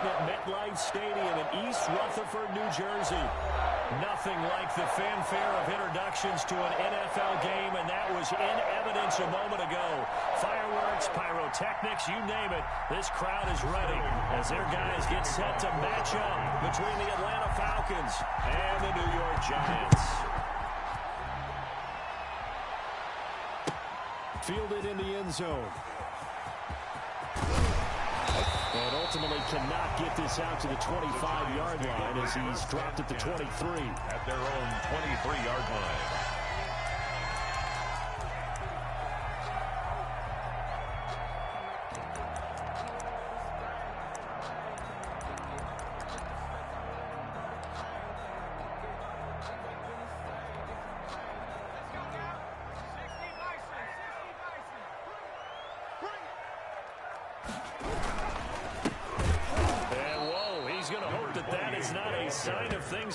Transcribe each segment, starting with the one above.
at MetLife Stadium in East Rutherford, New Jersey. Nothing like the fanfare of introductions to an NFL game, and that was in evidence a moment ago. Fireworks, pyrotechnics, you name it. This crowd is ready as their guys get set to match up between the Atlanta Falcons and the New York Giants. Fielded in the end zone. And ultimately cannot get this out to the 25-yard line as he's dropped at the 23. At their own 23-yard line.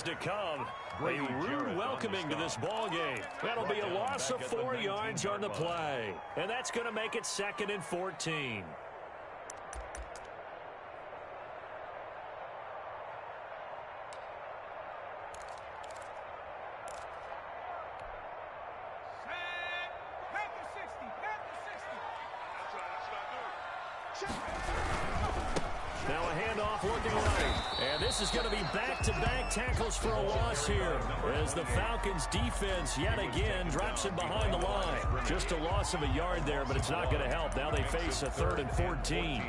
To come. A rude welcoming to this ball game. That'll be a loss of 4 yards on the play. And that's going to make it 2nd and 14. Now a handoff looking right. And this is going to be back-to-back tackles for a loss here as the Falcons defense yet again drops him behind the line. Just a loss of a yard there, but it's not going to help. Now they face a 3rd and 14.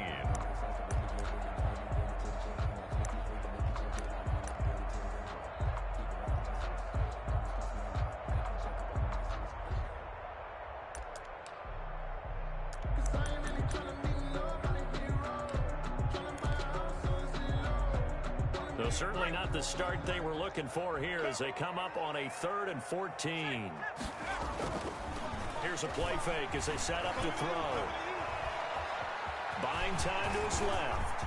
Certainly not the start they were looking for here as they come up on a 3rd and 14. Here's a play fake as they set up to throw. Buying time to his left.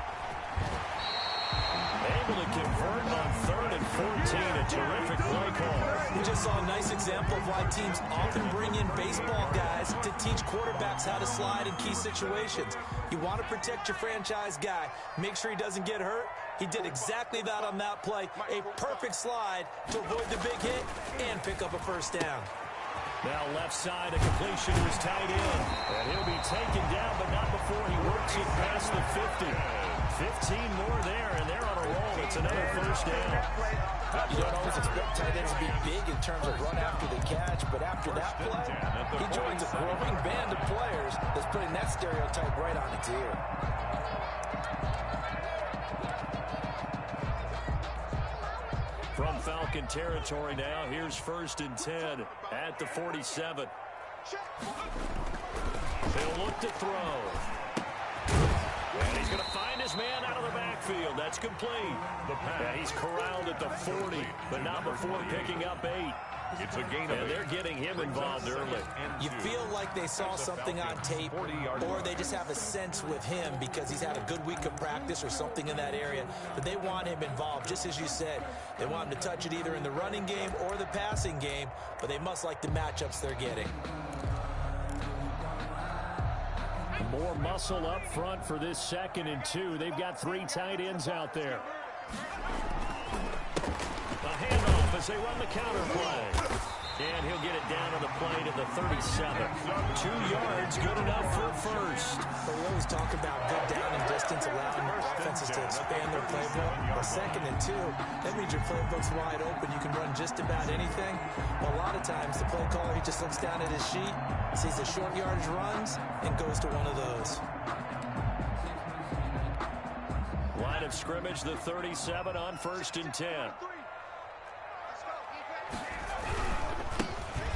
Able to convert on 3rd and 14. A terrific play call. We just saw a nice example of why teams often bring in baseball guys to teach quarterbacks how to slide in key situations. You want to protect your franchise guy. Make sure he doesn't get hurt. He did exactly that on that play. A perfect slide to avoid the big hit and pick up a first down. Now left side, a completion to his tight end. And he'll be taken down, but not before he works it past the 50. 15 more there, and they're on a roll. It's another first down. You don't always expect tight ends to be big in terms of run after the catch, but after that play, he joins a growing band of players that's putting that stereotype right on its ear. From Falcon territory now, here's 1st and 10 at the 47. They'll look to throw. And he's going to find his man out of the backfield. That's complete. And he's corralled at the 40, but not before picking up 8. It's a gain of 8. And they're getting him involved early. You feel like they saw something on tape, or they just have a sense with him because he's had a good week of practice or something in that area that they want him involved. Just as you said, they want him to touch it either in the running game or the passing game, but they must like the matchups they're getting. More muscle up front for this 2nd and 2. They've got 3 tight ends out there. A handoff as they run the counter play. And he'll get it down on the play to the 37. 2 yards, good enough for a first. But we always talk about good down and distance, allowing offenses to expand their playbook. But 2nd and 2, that means your playbook's wide open. You can run just about anything. But a lot of times, the play caller, he just looks down at his sheet, sees the short yardage runs, and goes to one of those. Line of scrimmage, the 37 on 1st and 10.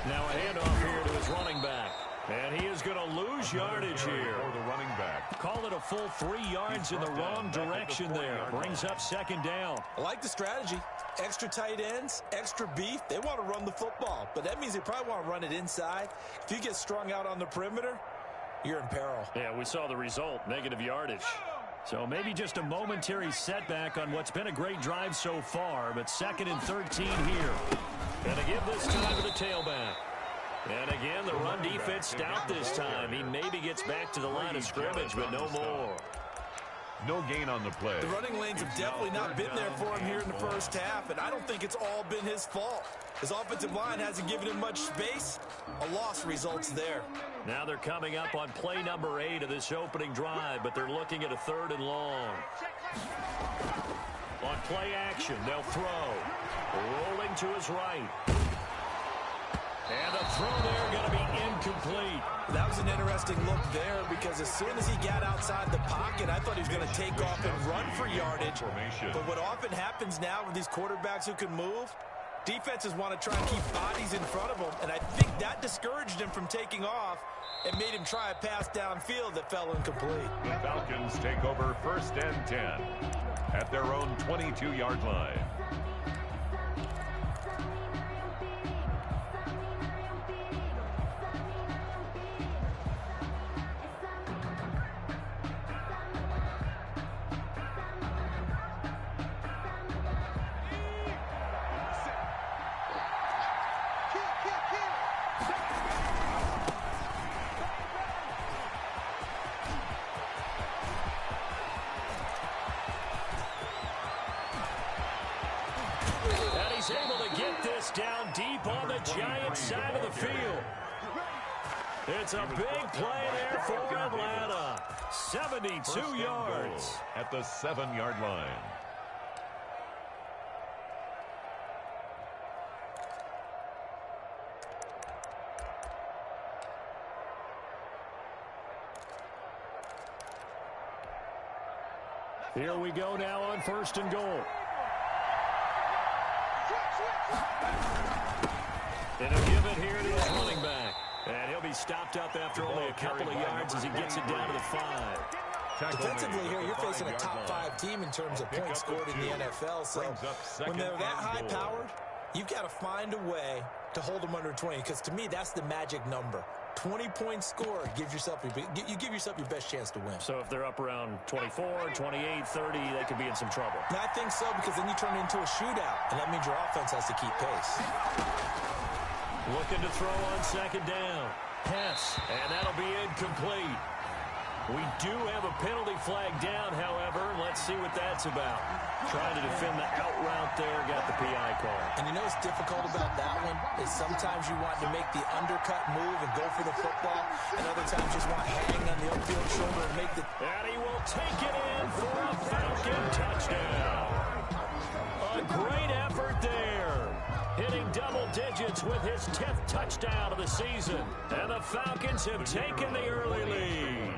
Now a handoff here to his running back. And he is going to lose yardage here. For the running back. Call it a full 3 yards in the wrong direction there. Brings up 2nd down. I like the strategy. Extra tight ends, extra beef. They want to run the football. But that means they probably want to run it inside. If you get strung out on the perimeter, you're in peril. Yeah, we saw the result. Negative yardage. So maybe just a momentary setback on what's been a great drive so far. But 2nd and 13 here. And to give this time to the tailback. And again, the run defense stout this time. He maybe gets back to the line of scrimmage, but no more. No gain on the play. The running lanes have definitely not been there for him here in the first half, and I don't think it's all been his fault. His offensive line hasn't given him much space. A loss results there. Now they're coming up on play number 8 of this opening drive, but they're looking at a 3rd and long. On play action, they'll throw. Rolling to his right. And the throw there going to be incomplete. That was an interesting look there because as soon as he got outside the pocket, I thought he was going to take off and run for yardage. But what often happens now with these quarterbacks who can move, defenses want to try and keep bodies in front of them, and I think that discouraged him from taking off and made him try a pass downfield that fell incomplete. The Falcons take over 1st and 10 at their own 22-yard line. Able to get this down deep on the Giants side of the field. It's a big play there for Atlanta. 72 yards. At the 7-yard line. Here we go now on 1st and goal. And he'll give it here to his running back. And he'll be stopped up after only a couple of yards as he gets it down to the 5. Defensively here, you're facing a top 5 team in terms of points scored in the NFL. So when they're that high-powered, you've got to find a way to hold them under 20. Because to me, that's the magic number. 20 points scored, you give yourself your best chance to win. So if they're up around 24, 28, 30, they could be in some trouble. And I think so, because then you turn it into a shootout, and that means your offense has to keep pace. Looking to throw on 2nd down. Pass, and that'll be incomplete. We do have a penalty flag down, however. Let's see what that's about. Trying to defend the out route there, got the PI call. And you know what's difficult about that one is sometimes you want to make the undercut move and go for the football, and other times you just want to hang on the upfield shoulder and make the... And he will take it in for a Falcon touchdown. A great effort there. Hitting double digits with his 10th touchdown of the season. And the Falcons have taken the early lead.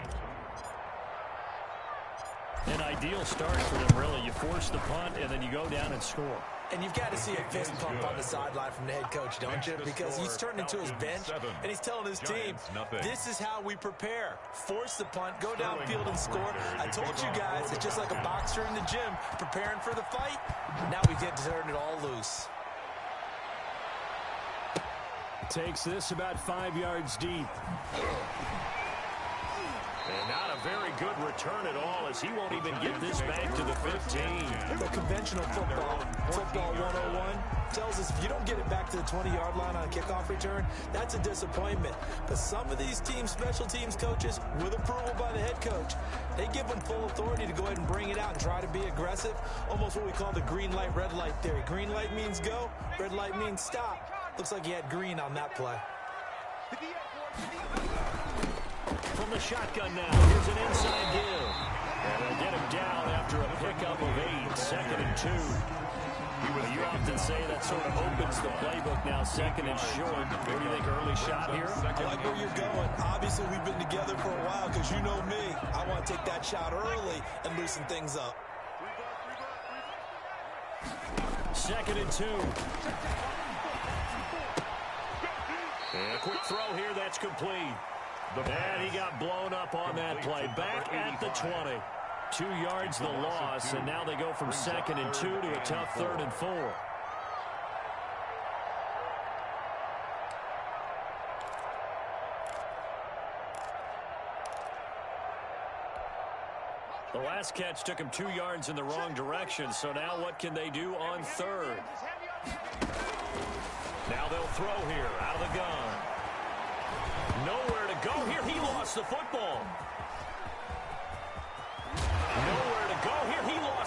An ideal start for them, really. You force the punt, and then you go down and score. And you've got to see a fist pump on the sideline from the head coach, don't you? Because he's turning into his bench, and he's telling his team, this is how we prepare. Force the punt, go downfield and score. I told you guys, it's just like a boxer in the gym, preparing for the fight. Now we get to turn it all loose. Takes this about 5 yards deep. And not a very good return at all, as he won't even get this back to the 15. The conventional football 101, tells us if you don't get it back to the 20-yard line on a kickoff return, that's a disappointment. But some of these teams, special teams coaches, with approval by the head coach, they give them full authority to go ahead and bring it out and try to be aggressive. Almost what we call the green light, red light theory. Green light means go, red light means stop. Looks like he had green on that play. From the shotgun now, here's an inside give. And they'll get him down after a pickup of 8, 2nd and 2. You often say that sort of opens the playbook now, 2nd and short. What do you think, early shot here? I like where you're going. Obviously, we've been together for a while because you know me. I want to take that shot early and loosen things up. 2nd and 2. And a quick throw here, that's complete. And he got blown up on that play. Back at the 20. 2 yards the loss, and now they go from 2nd and 2 to a tough 3rd and 4. The last catch took him 2 yards in the wrong direction, so now what can they do on 3rd? Now they'll throw here, out of the gun. Nowhere to go here. He lost the football. Nowhere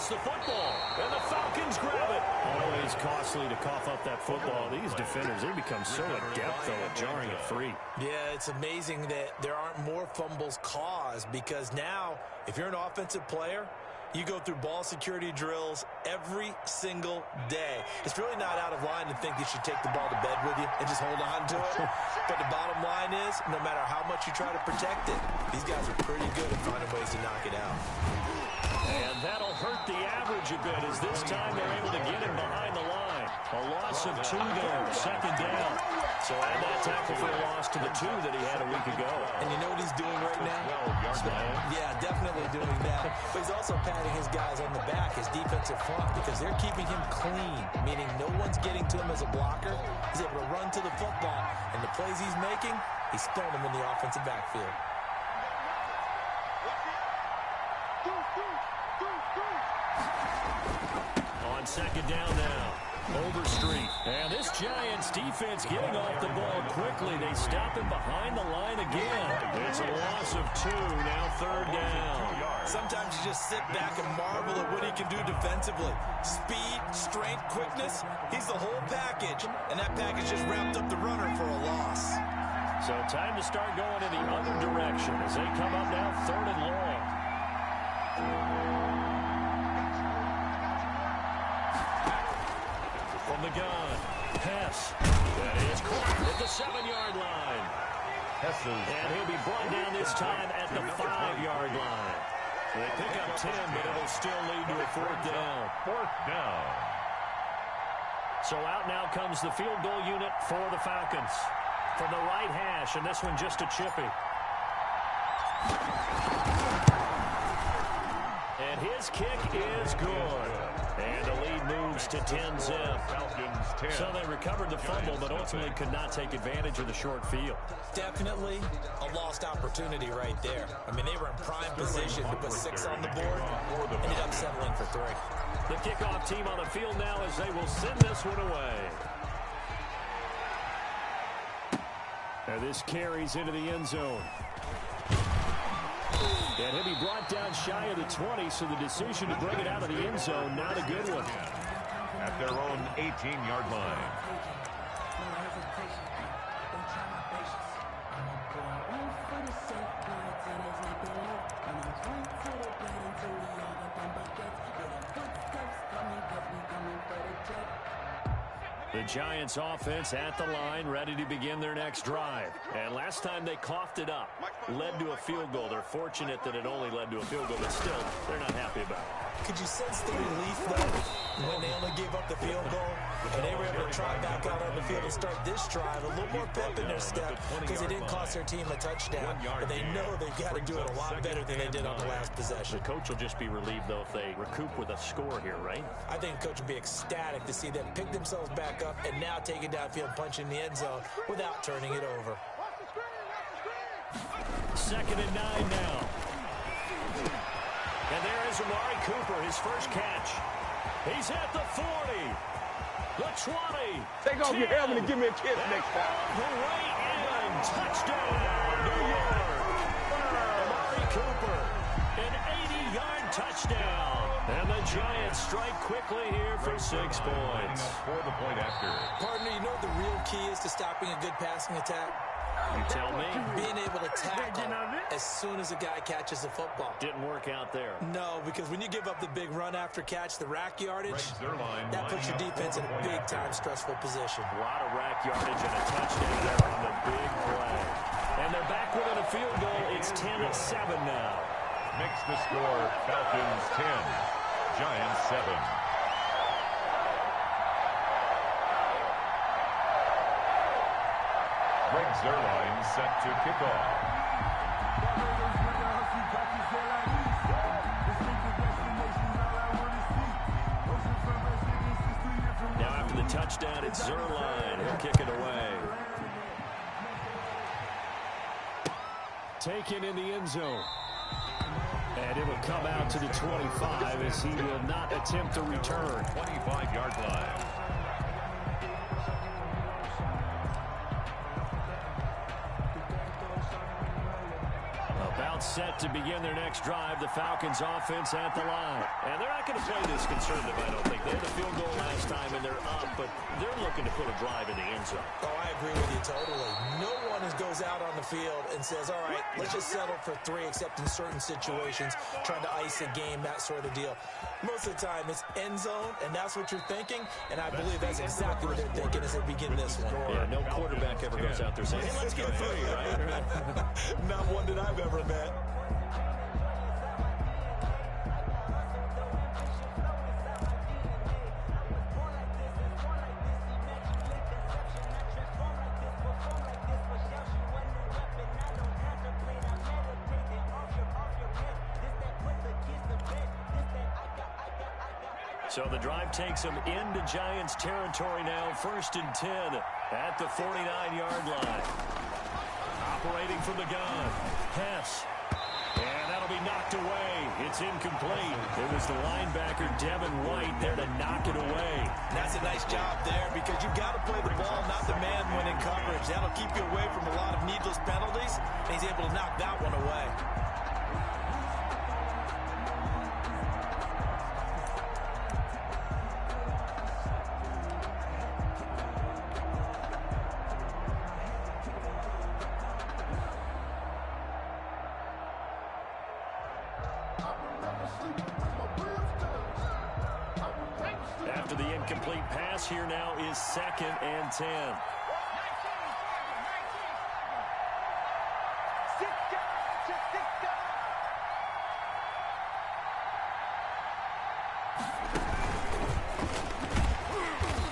lost the football, and the Falcons grab it. Always costly to cough up that football. These defenders, they become so adept, though, at jarring it free. Yeah, it's amazing that there aren't more fumbles caused, because now, if you're an offensive player, you go through ball security drills every single day. It's really not out of line to think you should take the ball to bed with you and just hold on to it. But the bottom line is, no matter how much you try to protect it, these guys are pretty good at finding ways to knock it out. And that'll hurt the average a bit, as this time they're able to get him behind the line. A loss of 2 there, second down. So add that tackle for a loss to the 2 that he had a week ago. And you know what he's doing right now? Yeah, definitely doing that. But he's also patting his guys on the back, his defensive front, because they're keeping him clean, meaning no one's getting to him as a blocker. He's able to run to the football, and the plays he's making, he's throwing them in the offensive backfield. On second down now. Overstreet. And this Giants defense getting off the ball quickly. They stop him behind the line again. It's a loss of 2, now third down. Sometimes you just sit back and marvel at what he can do defensively. Speed, strength, quickness, he's the whole package. And that package just wrapped up the runner for a loss. So time to start going in the other direction as they come up now third and long. From the gun, Hess. That is caught at the 7-yard line. And he'll be brought down this time at the 5-yard line. They pick up 10, but it'll still lead to a fourth down. Fourth down. So out now comes the field goal unit for the Falcons. From the right hash, and this one just a chippy. And his kick is good. And the lead moves to 10-zip. So they recovered the fumble, but ultimately could not take advantage of the short field. Definitely a lost opportunity right there. I mean, they were in prime position to put 6 on the board. Ended up settling for 3. The kickoff team on the field now as they will send this one away. And this carries into the end zone. And he'll be brought down shy of the 20, so the decision to bring it out of the end zone, not a good one. At their own 18-yard line. The Giants offense at the line, ready to begin their next drive. And last time they coughed it up, led to a field goal. They're fortunate that it only led to a field goal, but still, they're not happy about it. Could you sense the relief, though, when they only gave up the field goal? And they were able to try back out on the field and start this drive. A little more pep in their step because it didn't cost their team a touchdown. But they know they've got to do it a lot better than they did on the last possession. The coach will just be relieved, though, if they recoup with a score here, right? I think the coach will be ecstatic to see them pick themselves back up and now take it downfield and punch in the end zone without turning it over. 2nd and 9 now. And there is Amari Cooper, his first catch. He's at the 40, the 20. Take off your helmet and give me a kiss next time. The way in, touchdown, New York. Amari Cooper, an 80-yard touchdown. And the Giants strike quickly here for 6 points. For the point after. Partner, you know what the real key is to stopping a good passing attack? You tell me. Being able to tackle as soon as a guy catches the football. Didn't work out there. No, because when you give up the big run after catch, the rack yardage, that puts your defense in a big-time stressful position. A lot of rack yardage and a touchdown there on the big play. And they're back within a field goal. It's 10-7 now. Makes the score Falcons 10, Giants 7. Greg Zuerlein set to kick off. Now after the touchdown, it's Zuerlein. He'll kick it away. Taken in the end zone. And it'll come out to the 25 as he will not attempt to return. 25-yard line. About set to begin their next drive. The Falcons offense at the line. And they're not going to play this conservative, I don't think. They had a field goal last time, and they're up, but they're looking to put a drive in the end zone. Oh, I agree with you totally. No one goes out on the field and says, all right, let's just settle for 3, except in certain situations, trying to ice a game, that sort of deal. Most of the time, it's end zone, and that's what you're thinking, and I believe that's exactly what they're thinking as they begin this one. Yeah, no quarterback ever goes out there saying, hey, let's get 3, right? Not one that I've ever met. So the drive takes them into Giants territory now. 1st and 10 at the 49-yard line. Operating from the gun. Pass. And that'll be knocked away. It's incomplete. It was the linebacker, Devin White, there to knock it away. That's a nice job there because you've got to play the ball, not the man when in coverage. That'll keep you away from a lot of needless penalties, and he's able to knock that one away. After the incomplete pass, here now is 2nd and 10.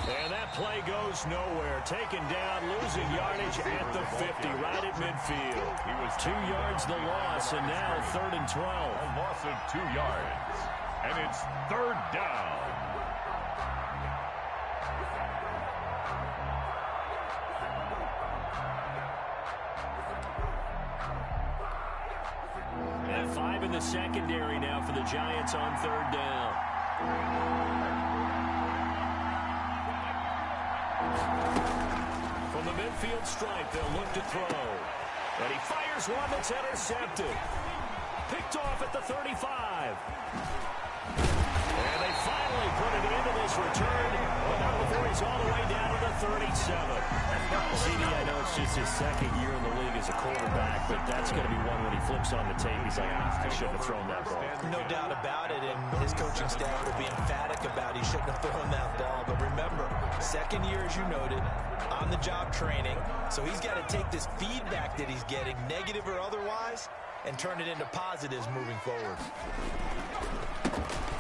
And that play goes nowhere. Taken down, losing yardage at the 50, right at midfield. He was 2 yards the loss, and now 3rd and 12. A loss of 2 yards. And it's 3rd down. And 5 in the secondary now for the Giants on 3rd down. From the midfield stripe, they'll look to throw. And he fires one that's intercepted. Picked off at the 35. And they finally put it into this return, but not before he's all the way down to the 37. CD, I know it's just his 2nd year in the league as a quarterback, but that's going to be one when he flips on the tape. He's like, I shouldn't have thrown that ball. No doubt about it, and his coaching staff will be emphatic about he shouldn't have thrown that ball. But remember, 2nd year, as you noted, on-the-job training, so he's got to take this feedback that he's getting, negative or otherwise, and turn it into positives moving forward.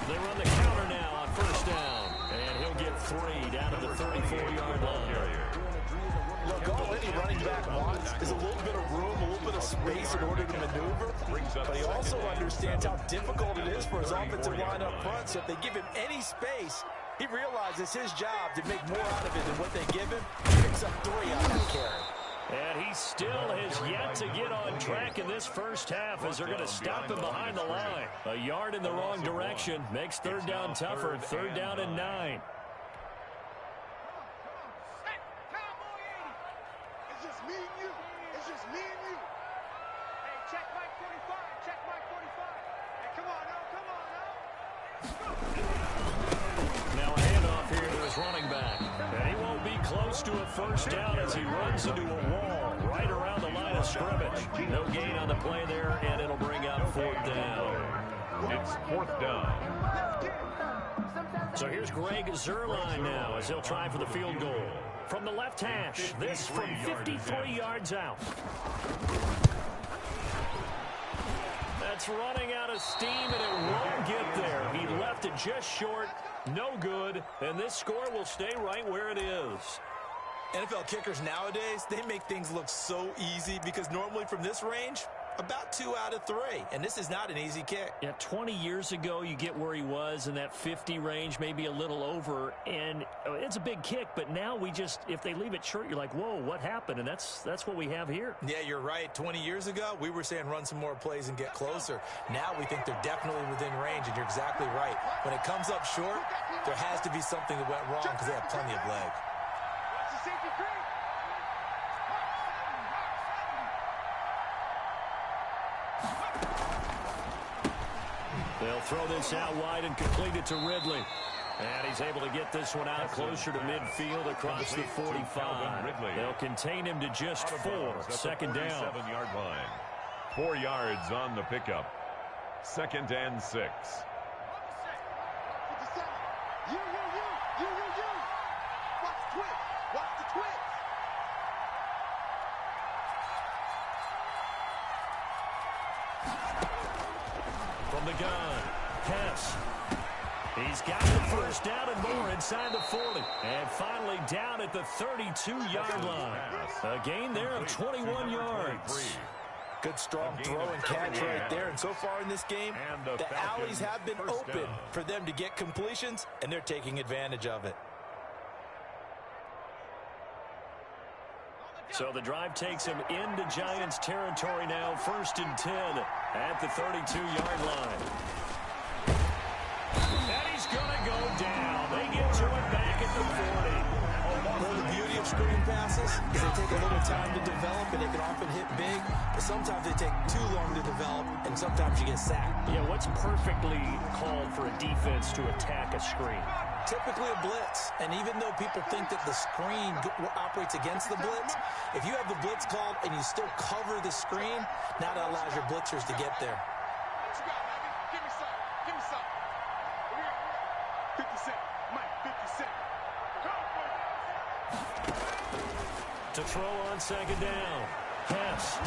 They run the counter now on 1st down, and he'll get 3 down to the 34-yard line. Look, all any running back wants is a little bit of room, a little bit of space in order to maneuver, but he also understands how difficult it is for his offensive line up front, so if they give him any space, he realizes his job to make more out of it than what they give him. He picks up 3 on that carry. And he still has yet to get on track in this first half as they're going to stop him behind the line. A yard in the wrong direction makes 3rd down tougher. 3rd down and 9. It's just me and you. It's just me and you. Hey, check Mike 45. Check Mike 45. Hey, come on now. Come on now. Now a handoff here to his running back. And he won't be close to a 1st down as he runs into a wall right around the line of scrimmage. No gain on the play there, and it'll bring up 4th down. It's 4th down. So here's Greg Zuerlein now as he'll try for the field goal. From the left hash, this from 53 yards out. That's running out of steam, and it won't get there. He left it just short. No good, and this score will stay right where it is. NFL kickers nowadays, they make things look so easy because normally from this range, about 2 out of 3. And this is not an easy kick. Yeah, 20 years ago, you get where he was in that 50 range, maybe a little over, and it's a big kick, but now we just, if they leave it short, you're like, whoa, what happened? And that's what we have here. Yeah, you're right. 20 years ago, we were saying run some more plays and get closer. Now we think they're definitely within range, and you're exactly right. When it comes up short, there has to be something that went wrong because they have plenty of leg. Watch the safety creep. They'll throw this out wide and complete it to Ridley. And he's able to get this one out closer to midfield across the 45. They'll contain him to just 4. Second down. 7-yard line. 4 yards on the pickup. 2nd and 6. You. Watch the twitch. Watch the twitch. From the gun, Hess. He's got the first down and more inside the 40. And finally down at the 32-yard line. A gain there of 21 yards. Good strong throw and catch right there. And so far in this game, the alleys have been open for them to get completions, and they're taking advantage of it. So the drive takes him into Giants territory now. 1st and 10 at the 32-yard line. And he's going to go down. They get to it back at the 40. Well, the beauty of screen passes is they take a little time to develop, and they can often hit big, but sometimes they take too long to develop, and sometimes you get sacked. Yeah, what's perfectly called for a defense to attack a screen? Typically a blitz, and even though people think that the screen operates against the blitz, if you have the blitz called and you still cover the screen, now that allows your blitzers to get there. What you got, baby? Give me some. Give me some. 50 Cent. Mike, 50 Cent. To throw on 2nd down. Hess.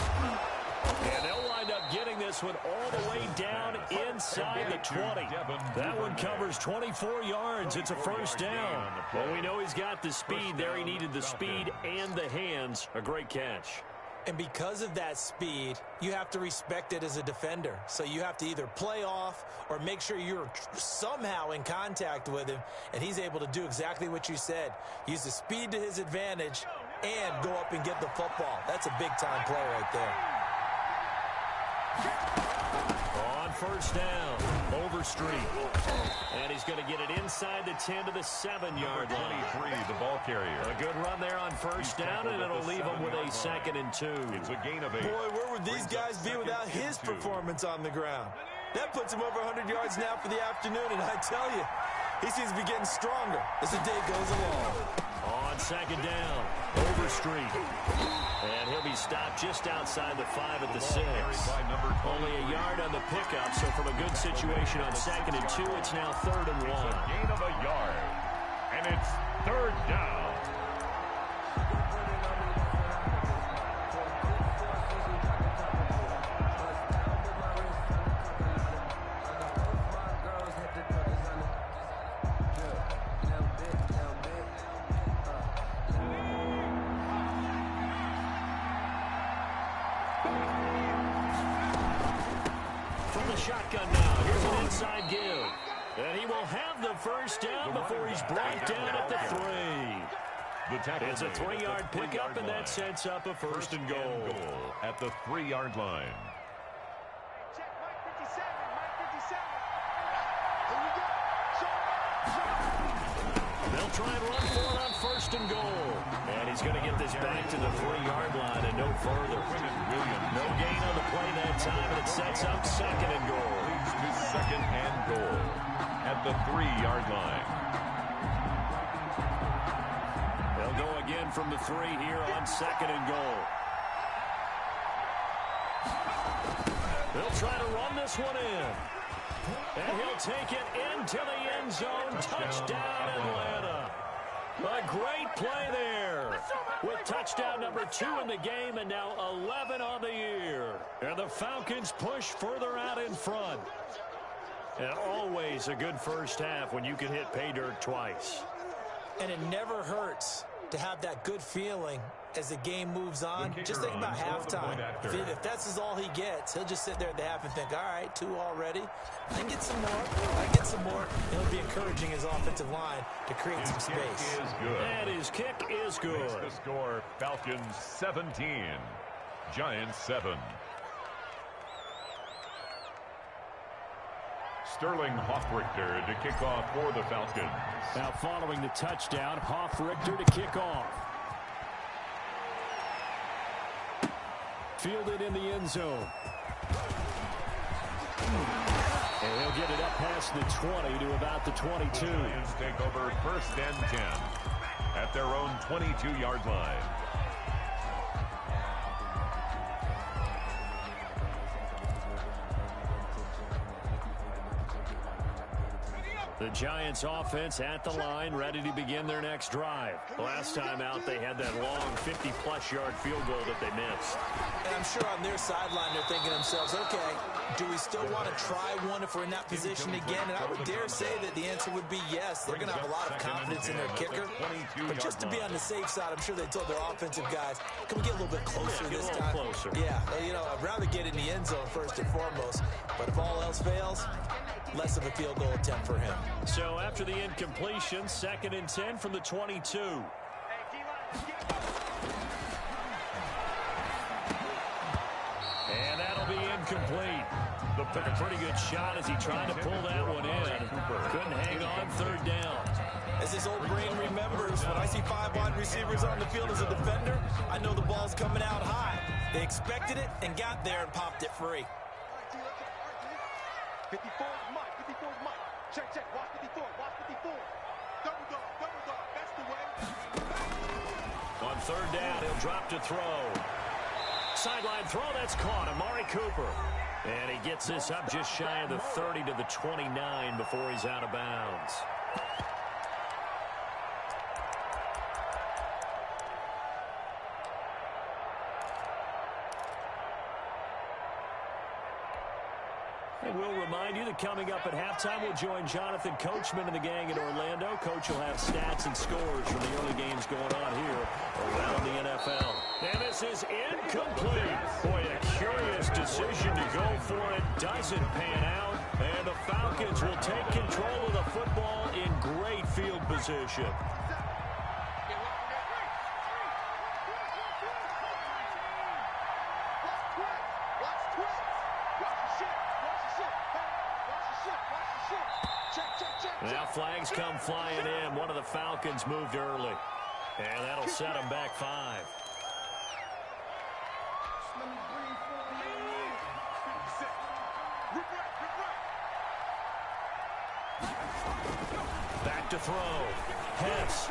And they'll wind up getting this one all the way down inside the 20. That one covers 24 yards. It's a first down. Well, we know he's got the speed there. He needed the speed and the hands. A great catch. And because of that speed, you have to respect it as a defender. So you have to either play off or make sure you're somehow in contact with him, and he's able to do exactly what you said. Use the speed to his advantage and go up and get the football. That's a big-time play right there. On 1st down, Overstreet. And he's going to get it inside the 10 to the 7-yard line. 23, the ball carrier. A good run there on 1st down, and it'll leave him with a 2nd and 2. It's a gain of 8. Boy, where would these guys be without his performance on the ground? That puts him over 100 yards now for the afternoon, and I tell you, he seems to be getting stronger as the day goes along. On 2nd down, Overstreet. And he'll be stopped just outside the 5 at the 6. Only a yard on the pickup, so from a good situation on 2nd and 2, it's now 3rd and 1. Gain of a yard. And it's 3rd down. Shotgun now. Here's an inside give. And he will have the first down before he's brought down at the 3. It's a 3-yard pickup, and that sets up a 1st and goal. At the 3-yard line. Check Mike 57. Mike 57. Here we go. They'll try and run for it on 1st and goal. And he's going to get this back to the 3-yard line and no further. No gain on the play that time, and it sets up 2nd and goal. Leads to 2nd and goal at the 3-yard line. They'll go again from the 3 here on 2nd and goal. They'll try to run this one in. And he'll take it into the end zone. Touchdown, Atlanta. A great play there. With touchdown number 2 in the game and now 11 on the year. And the Falcons push further out in front. And always a good first half when you can hit pay dirt twice. And it never hurts to have that good feeling as the game moves on. Just think about halftime. If that's all he gets, he'll just sit there at the half and think, all right, 2 already. I can get some more. I get some more. And he'll be encouraging his offensive line to create some space. And his kick is good. The score, Falcons 17, Giants 7. Sterling Hoffrichter to kick off for the Falcons. Now following the touchdown, Hoffrichter to kick off. Fielded in the end zone. And he'll get it up past the 20 to about the 22. The Giants take over 1st and 10 at their own 22-yard line. The Giants offense at the line, ready to begin their next drive. Last time out, they had that long 50-plus yard field goal that they missed. And I'm sure on their sideline, they're thinking to themselves, okay, do we still want to try one if we're in that position again? And I would dare say that the answer would be yes. They're going to have a lot of confidence in their kicker. But just to be on the safe side, I'm sure they told their offensive guys, can we get a little bit closer this time? Closer. Yeah, you know, I'd rather get in the end zone first and foremost. But if all else fails, less of a field goal attempt for him. So after the incompletion, 2nd and 10 from the 22. And that'll be incomplete. Took a pretty good shot as he tried to pull that one in. Couldn't hang on 3rd down. As his old brain remembers, when I see 5 wide receivers on the field as a defender, I know the ball's coming out high. They expected it and got there and popped it free. 54 is Mike. 54 is Mike. Check, check. Watch 54. Watch 54. Double dog. Double dog. That's the way. On 3rd down, he'll drop to throw. Sideline throw, that's caught. Amari Cooper. And he gets this up just shy of the 30 to the 29 before he's out of bounds. And we'll remind you that coming up at halftime, we'll join Jonathan Coachman and the gang in Orlando. Coach will have stats and scores from the early games going on here around the NFL. And this is incomplete. Boy, a curious decision to go for it. Doesn't pan out. And the Falcons will take control of the football in great field position. Now flags come flying in. One of the Falcons moved early. And that'll set them back 5. Back to throw. Hess.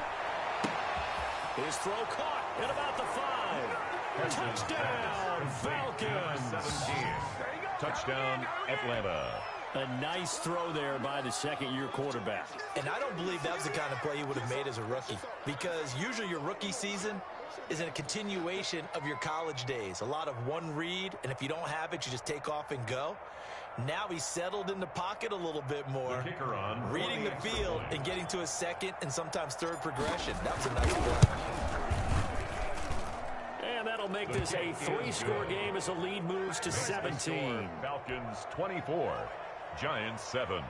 His throw caught at about the 5. Touchdown, Falcons. 17. Touchdown, Atlanta. A nice throw there by the 2nd-year quarterback. And I don't believe that was the kind of play he would have made as a rookie, because usually your rookie season is in a continuation of your college days. A lot of one read, and if you don't have it, you just take off and go. Now he's settled in the pocket a little bit more, reading the field and getting to a 2nd and sometimes 3rd progression. That was a nice play. And that'll make this a 3-score game as the lead moves to 17. Falcons 24. Giants 7.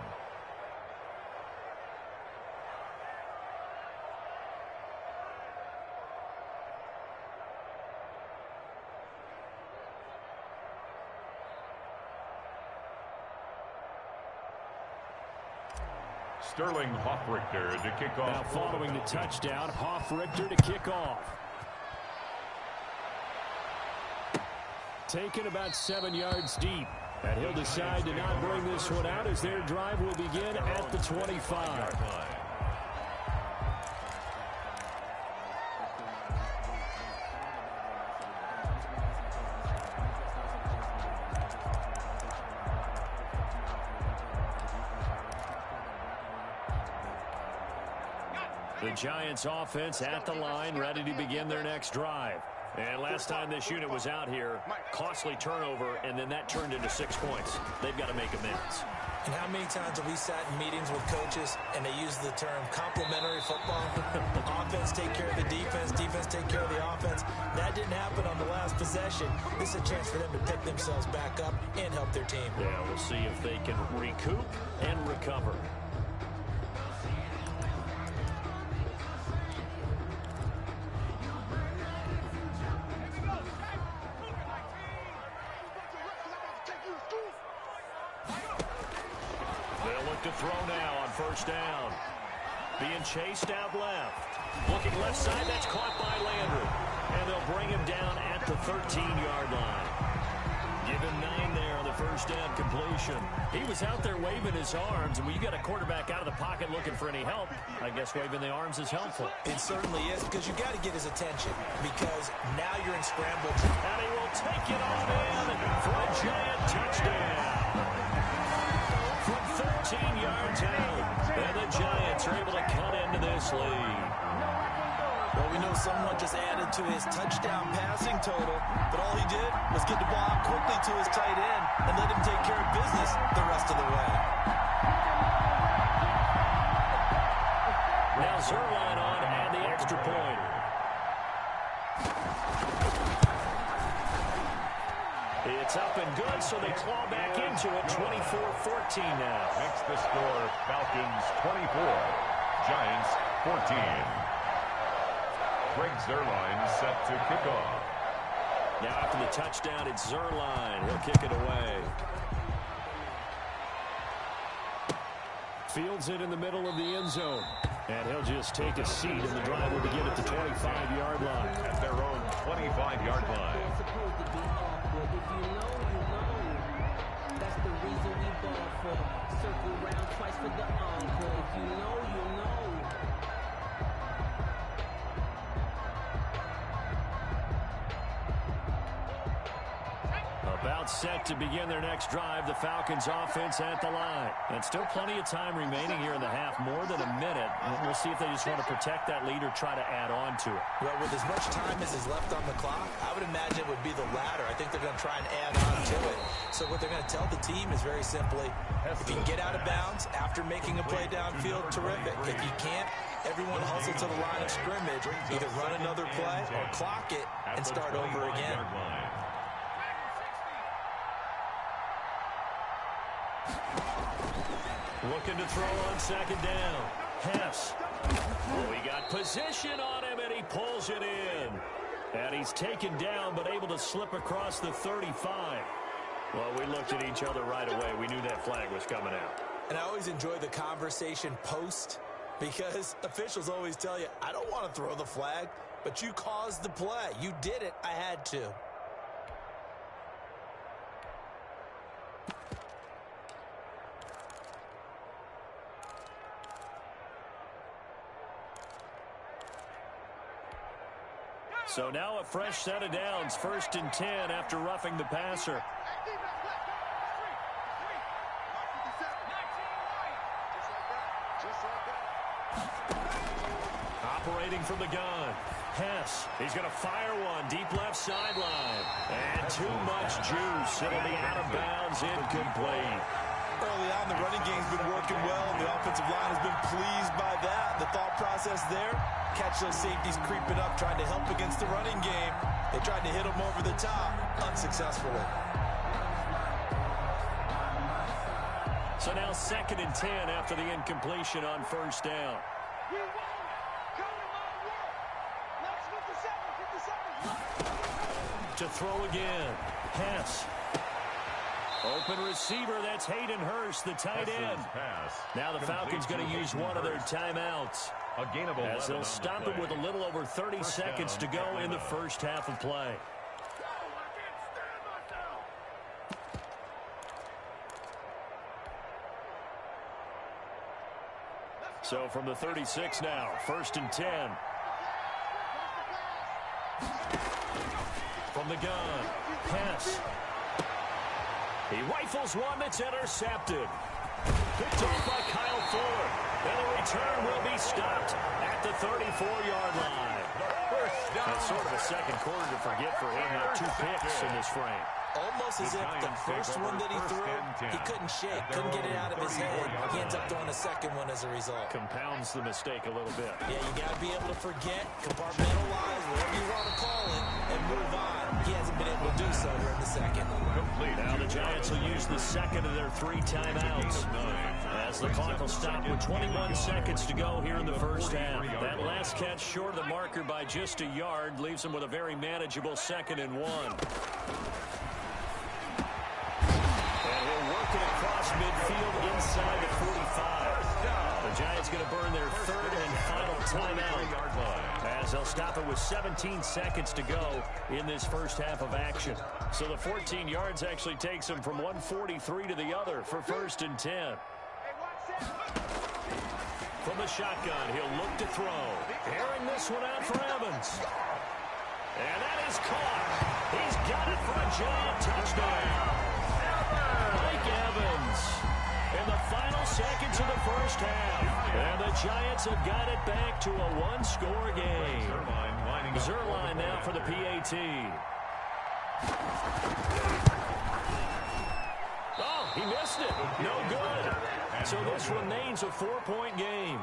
Sterling Hoffrichter to kick off. Now following the touchdown, Hoffrichter to kick off. Taken about 7 yards deep. And he'll decide to not bring this one out as their drive will begin at the 25. The Giants offense at the line, ready to begin their next drive. And last time this unit was out here, costly turnover, and then that turned into 6 points. They've got to make amends. And how many times have we sat in meetings with coaches and they use the term complementary football? Offense take care of the defense, defense take care of the offense. That didn't happen on the last possession. This is a chance for them to pick themselves back up and help their team. Yeah, we'll see if they can recoup and recover. To throw now on 1st down. Being chased out left. Looking left side, that's caught by Landry. And they'll bring him down at the 13-yard line. Give him 9 there on the first down completion. He was out there waving his arms, and when you got a quarterback out of the pocket looking for any help, I guess waving the arms is helpful. It certainly is, because you got to get his attention, because now you're in scramble. And he will take it on in for a giant touchdown. From 13 yards out, and the Giants are able to cut into this lead. Well, we know someone just added to his touchdown passing total, but all he did was get the ball out quickly to his tight end and let him take care of business the rest of the way. Now Zerline on and the extra point. It's up and good, so they claw back into it. 24-14 now. Makes the score Falcons 24, Giants 14. Greg Zerline set to kick off. Now after the touchdown, it's Zerline. He'll kick it away. Fields it in the middle of the end zone. And he'll just take a seat, and the drive will begin at the 25-yard line. At their own 25-yard line. That's the reason we ball for. Circle round twice for the encore. If you know, you know. About set to begin their next drive, the Falcons offense at the line. And still plenty of time remaining here in the half, more than a minute. We'll see if they just want to protect that lead or try to add on to it. Well, with as much time as is left on the clock, I would imagine it would be the latter. I think they're going to try and add on to it. So what they're going to tell the team is very simply, if you can get out of bounds after making a play downfield, terrific. If you can't, everyone hustle to the line of scrimmage, either run another play or clock it and start over again. Looking to throw on second down. Hess. Oh, he got position on him, and he pulls it in. And he's taken down, but able to slip across the 35. Well, we looked at each other right away. We knew that flag was coming out. And I always enjoy the conversation post, because officials always tell you, I don't want to throw the flag, but you caused the play. You did it. I had to. So now a fresh set of downs, 1st and 10 after roughing the passer. Operating from the gun. Hess, he's going to fire one, deep left sideline. And too much juice. It'll be out of bounds, incomplete. Early on, the running game's been working well, and the offensive line has been pleased by that. The thought process there, catch those safeties creeping up, trying to help against the running game. They tried to hit them over the top, unsuccessfully. So now 2nd and 10 after the incompletion on 1st down. To throw again. Hess. Open receiver, that's Hayden Hurst, the tight end. Now the Falcons going to use one of their timeouts, as they'll stop it with a little over 30 seconds to go in the first half of play. So from the 36 now, 1st and 10. From the gun, Hess. He rifles one that's intercepted. Picked off by Kyle Fuller. And the return will be stopped at the 34-yard line. That's sort of a second quarter to forget for him. Now 2 picks in this frame. Almost as if the first one that he threw, he couldn't shake, couldn't get it out of his head. He ends up throwing a second one as a result. Compounds the mistake a little bit. Yeah, you got to be able to forget, compartmentalize, whatever you want to call it, and move on. He hasn't been able to do so here in the second. Now the Giants will use the second of their 3 timeouts, as the clock will stop with 21 seconds to go here in the first half. That last catch short of the marker by just a yard leaves them with a very manageable 2nd and 1. And he'll work it across midfield inside the 45. The Giants going to burn their 3rd and final timeout as they'll stop it with 17 seconds to go in this first half of action. So the 14 yards actually takes him from 143 to the other for 1st and 10. From the shotgun, he'll look to throw. Airing this one out for Evans. And that is caught. He's got it for a giant touchdown. Mike Evans in the final seconds of the first half. And the Giants have got it back to a one-score game. Zerline now for the PAT. Oh, he missed it. No good. So this remains a 4-point game.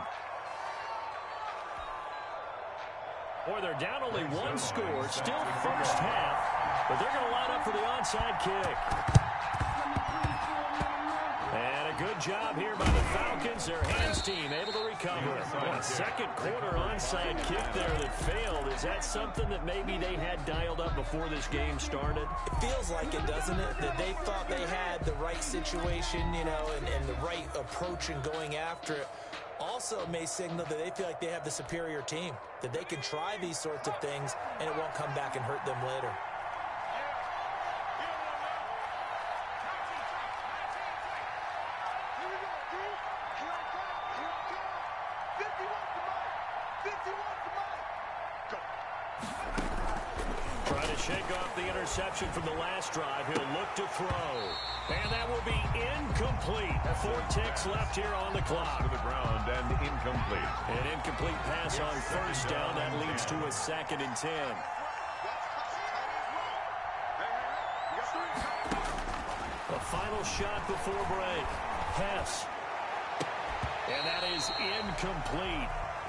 Boy, they're down only one score. Still first half. But they're going to line up for the onside kick. And a good job here by the Falcons. Their hands team able to recover. Well, a second quarter onside kick there that failed. Is that something that maybe they had dialed up before this game started? It feels like it, doesn't it? That they thought they had the right situation, you know, and the right approach in going after it. Also may signal that they feel like they have the superior team, that they can try these sorts of things and it won't come back and hurt them later. Trying to shake off the interception from the last drive. He'll look to throw. And that will be incomplete. 4 ticks left here on the clock. To the ground and incomplete. An incomplete pass on first down. That leads to a 2nd and 10. A final shot before break. Pass. And that is incomplete.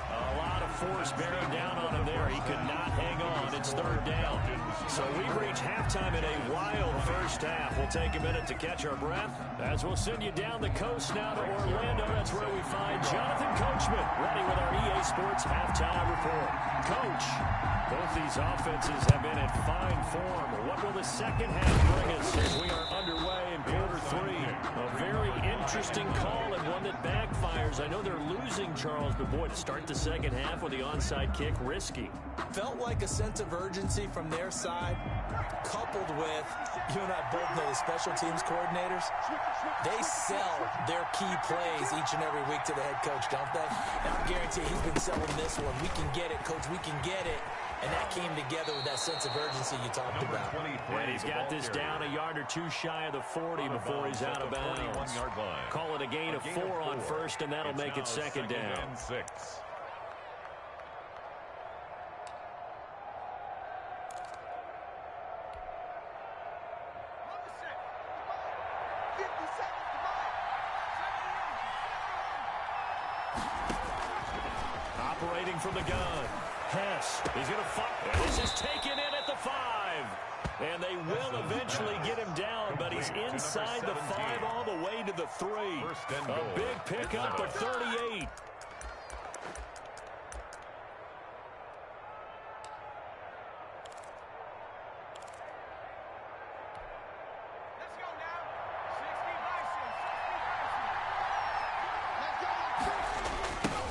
A lot of force bearing down on him there. He could not hang on. It's 3rd down. So we've reached halftime in a wild first half. We'll take a minute to catch our breath as we'll send you down the coast now to Orlando. That's where we find Jonathan Coachman ready with our EA Sports halftime report. Coach, both these offenses have been in fine form. What will the second half bring us as we are underway in quarter 3? A very interesting call and one that backfires. I know they're losing, Charles, but boy, to start the second half with the onside kick, risky. Felt like a sense of urgency from their side, coupled with, you and I both know the special teams coordinators, they sell their key plays each and every week to the head coach, don't they? And I guarantee he's been selling this one. We can get it, coach, we can get it. And that came together with that sense of urgency you talked about. And he's got this down a yard or two shy of the 40 before he's out of bounds. Call it a gain of 4 on first, and that'll make it 2nd down. 6. Operating from the gun. Hess, he's going to fire. This is taken in at the 5. And they will eventually get him down, but he's inside the 5 all the way to the 3. A big pickup of 38.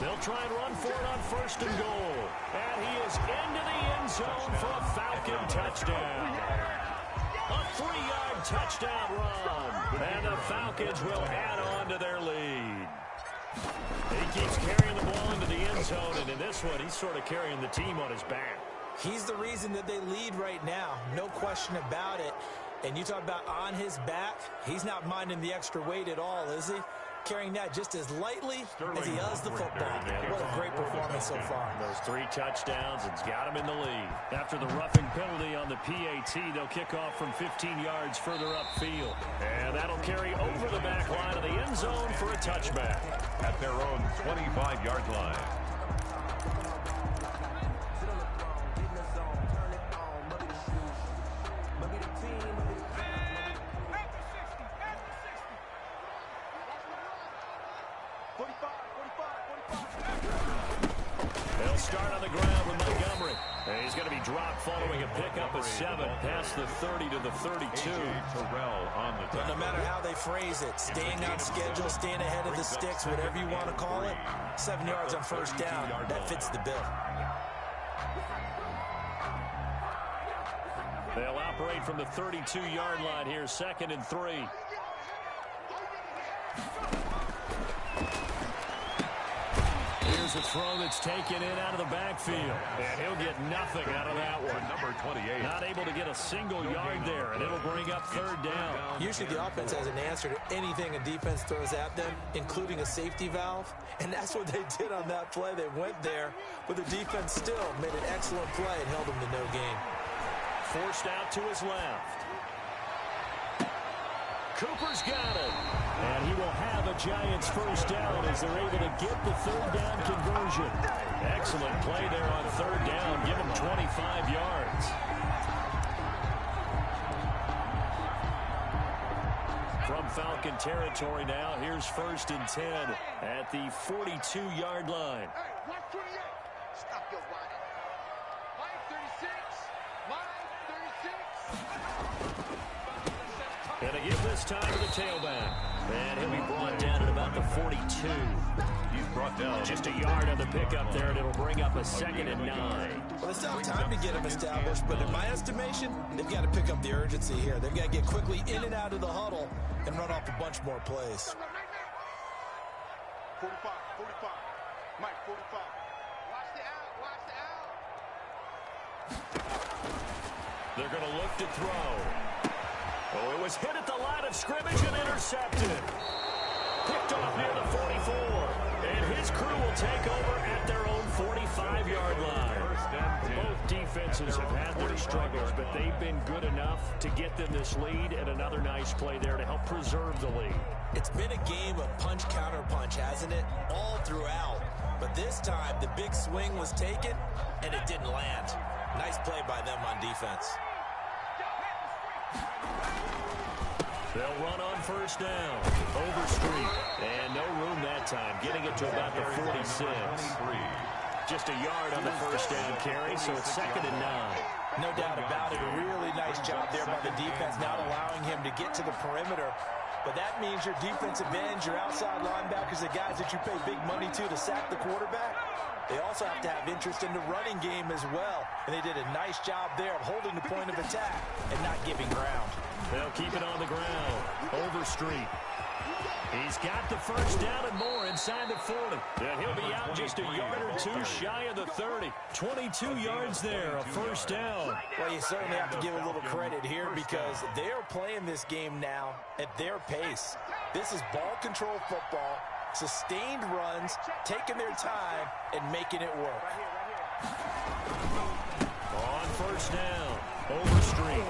They'll try and run for it on 1st and goal. And he is into the end zone for a Falcon touchdown. A 3-yard touchdown run. And the Falcons will add on to their lead. He keeps carrying the ball into the end zone, and in this one, he's sort of carrying the team on his back. He's the reason that they lead right now. No question about it. And you talk about on his back, he's not minding the extra weight at all, is he? Carrying that just as lightly as he does the football. What a great performance so far. Those 3 touchdowns, it's got him in the lead. After the roughing penalty on the PAT, they'll kick off from 15 yards further upfield. And that'll carry over the back line of the end zone for a touchback. At their own 25-yard line. They'll start on the ground with Montgomery. And he's going to be dropped following a pickup of 7 past the 30 to the 32. But no matter how they phrase it, staying on schedule, staying ahead of the sticks, whatever you want to call it, 7 yards on first down, that fits the bill. They'll operate from the 32-yard line here, 2nd and 3. Here's a throw that's taken in out of the backfield. And he'll get nothing out of that one. Number 28. Not able to get a single yard there, and it'll bring up 3rd down. Usually the offense has an answer to anything a defense throws at them, including a safety valve. And that's what they did on that play. They went there, but the defense still made an excellent play and held them to no gain. Forced out to his left. Cooper's got it. And he will have a Giants 1st down as they're able to get the 3rd down conversion. Excellent play there on 3rd down. Give him 25 yards. From Falcon territory now, here's 1st and 10 at the 42-yard line. Hey, watch 28. Stop your whining. Line 36. Line 36. And they give this time to the tailback. And he'll be brought down at about the 42. He's brought down. Just a yard on the pickup there, and it'll bring up a 2nd and 9. Well, they still have time to get him established, but in my estimation, they've got to pick up the urgency here. They've got to get quickly in and out of the huddle and run off a bunch more plays. 45, 45. Mike, 45. Watch the out, watch the out. They're going to look to throw. Oh, it was hit at the line of scrimmage and intercepted. Picked off near the 44. And his crew will take over at their own 45-yard line. Both defenses have had their struggles, but they've been good enough to get them this lead, and another nice play there to help preserve the lead. It's been a game of punch-counter-punch, hasn't it? All throughout. But this time, the big swing was taken, and it didn't land. Nice play by them on defense. They'll run on 1st down. Overstreet. And no room that time. Getting it to about the 46. Just a yard on the 1st down carry, so it's 2nd and 9. No doubt about it. A really nice job there by the defense, not allowing him to get to the perimeter. But that means your defensive ends, your outside linebackers, the guys that you pay big money to sack the quarterback, they also have to have interest in the running game as well. And they did a nice job there of holding the point of attack and not giving ground. They'll keep it on the ground. Overstreet. He's got the 1st down and more inside the 40. And he'll be out just a yard or two shy of the 30. 22 yards there, a 1st down. Well, you certainly have to give a little credit here because they are playing this game now at their pace. This is ball control football, sustained runs, taking their time, and making it work. On 1st down, Overstreet.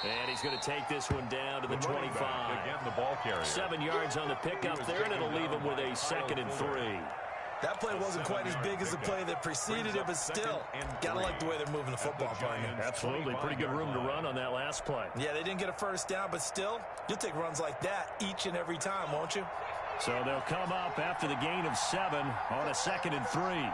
And he's going to take this one down to the 25. Again, the ball carrier. 7 yards on the pickup there, and it'll leave him with a 2nd and 3. That play wasn't quite as big as the play that preceded it, but still, got to like the way they're moving the football, partner. Absolutely. Pretty good room to run on that last play. Yeah, they didn't get a 1st down, but still, you'll take runs like that each and every time, won't you? So they'll come up after the gain of 7 on a 2nd and 3.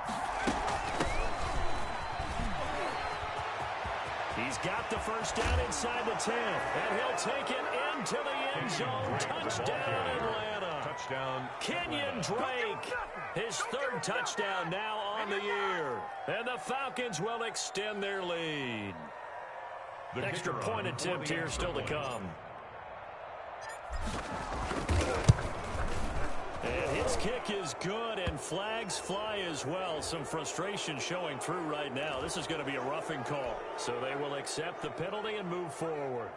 He's got the 1st down inside the 10, and he'll take it into the end zone. Touchdown, Atlanta. Touchdown, Kenyon Drake, his 3rd touchdown now on the year. And the Falcons will extend their lead. Extra point attempt here still to come. And his kick is good, and flags fly as well. Some frustration showing through right now. This is going to be a roughing call. So they will accept the penalty and move forward.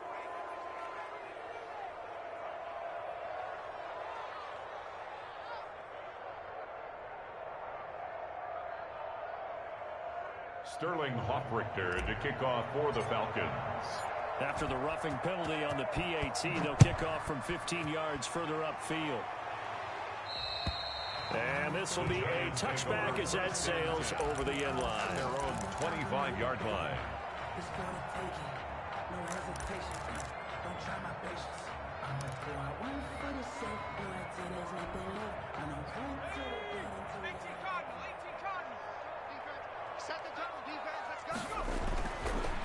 Sterling Hoffrichter to kick off for the Falcons. After the roughing penalty on the PAT, they'll kick off from 15 yards further upfield. And this will be a touchback as that sails over the end line. Their own 25-yard line.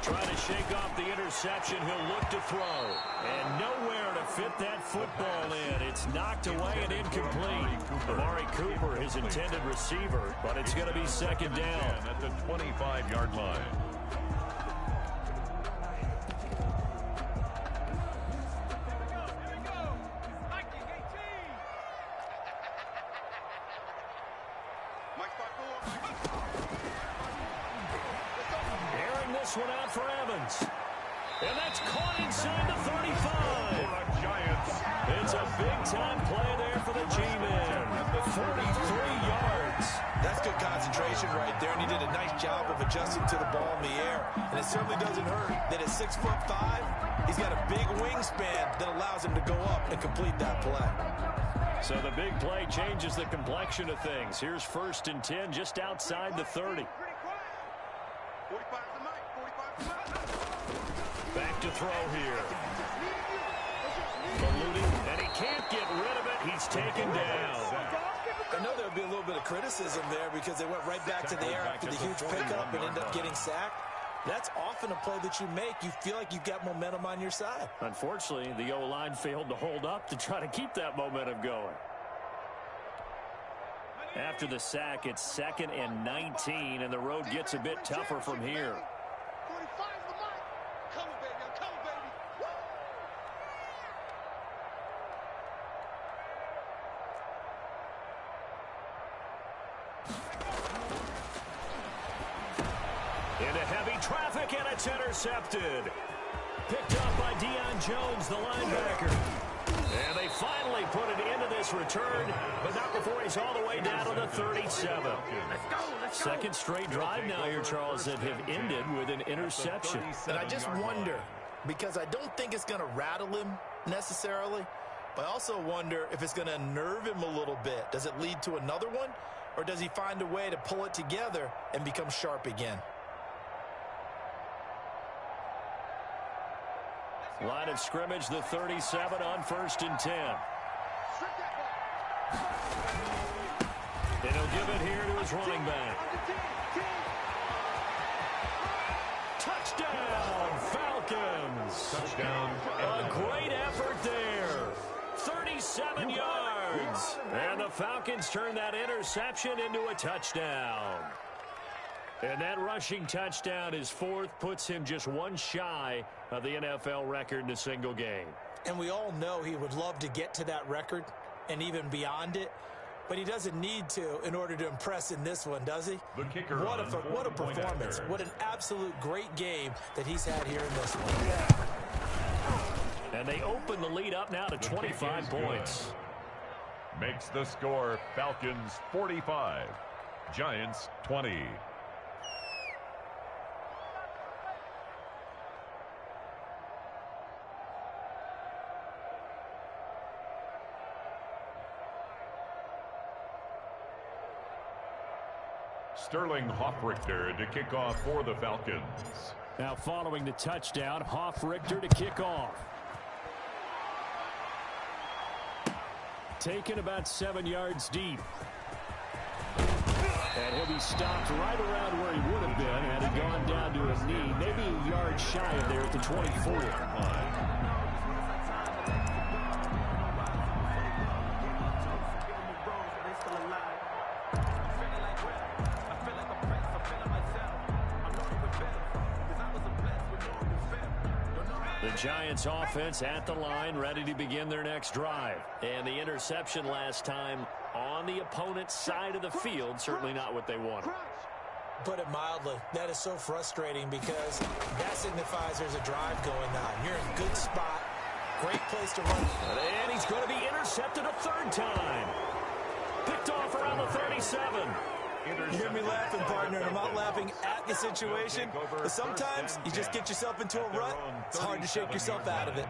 Trying to shake off the interception, he'll look to throw. And nowhere to fit that football in. It's knocked away and incomplete. Amari Cooper, his intended receiver, but it's going to be 2nd down. At the 25-yard line. this one out for Evans. And that's caught inside the 35. Giants. It's a big-time play there for the G-Men. 43 yards. That's good concentration right there, and he did a nice job of adjusting to the ball in the air. And it certainly doesn't hurt that at 6'5", he's got a big wingspan that allows him to go up and complete that play. So the big play changes the complexion of things. Here's 1st and 10 just outside the 30. Back to throw here. Ballooning, and he can't get rid of it. He's taken down. I know there'll be a little bit of criticism there because they went right back to the air after the huge pickup and ended up getting sacked. That's often a play that you make. You feel like you've got momentum on your side. Unfortunately, the O-line failed to hold up to try to keep that momentum going. After the sack, it's 2nd and 19, and the road gets a bit tougher from here. Into heavy traffic, and it's intercepted. Picked up by Deion Jones, the linebacker. And they finally put it into this return, but not before he's all the way down to the 37. Second straight drive now here, Charles, that have ended with an interception. And I just wonder, because I don't think it's going to rattle him necessarily, but I also wonder if it's going to unnerve him a little bit. Does it lead to another one, or does he find a way to pull it together and become sharp again? Line of scrimmage, the 37 on 1st and 10. And he'll give it here to his running back. Touchdown, Falcons. Touchdown. A great effort there. 37 yards. And the Falcons turn that interception into a touchdown. And that rushing touchdown is 4th, puts him just one shy of the NFL record in a single game. And we all know he would love to get to that record and even beyond it, but he doesn't need to in order to impress in this one, does he? The kicker what a performance. What an absolute great game that he's had here in this one. And they open the lead up now to 25 points. Makes the score Falcons 45, Giants 20. Sterling Hoffrichter to kick off for the Falcons. Now following the touchdown, Hoffrichter to kick off. Taken about 7 yards deep. And he'll be stopped right around where he would have been had he gone down to his knee, maybe a yard shy of there at the 24. Giants offense at the line, ready to begin their next drive. And the interception last time on the opponent's side of the field, certainly not what they wanted. Put it mildly, that is so frustrating because that signifies there's a drive going on. You're in a good spot, great place to run. And he's going to be intercepted a 3rd time. Picked off around the 37. You hear me laughing, partner, and I'm not laughing at the situation, but sometimes you just get yourself into a rut. It's hard to shake yourself out of it.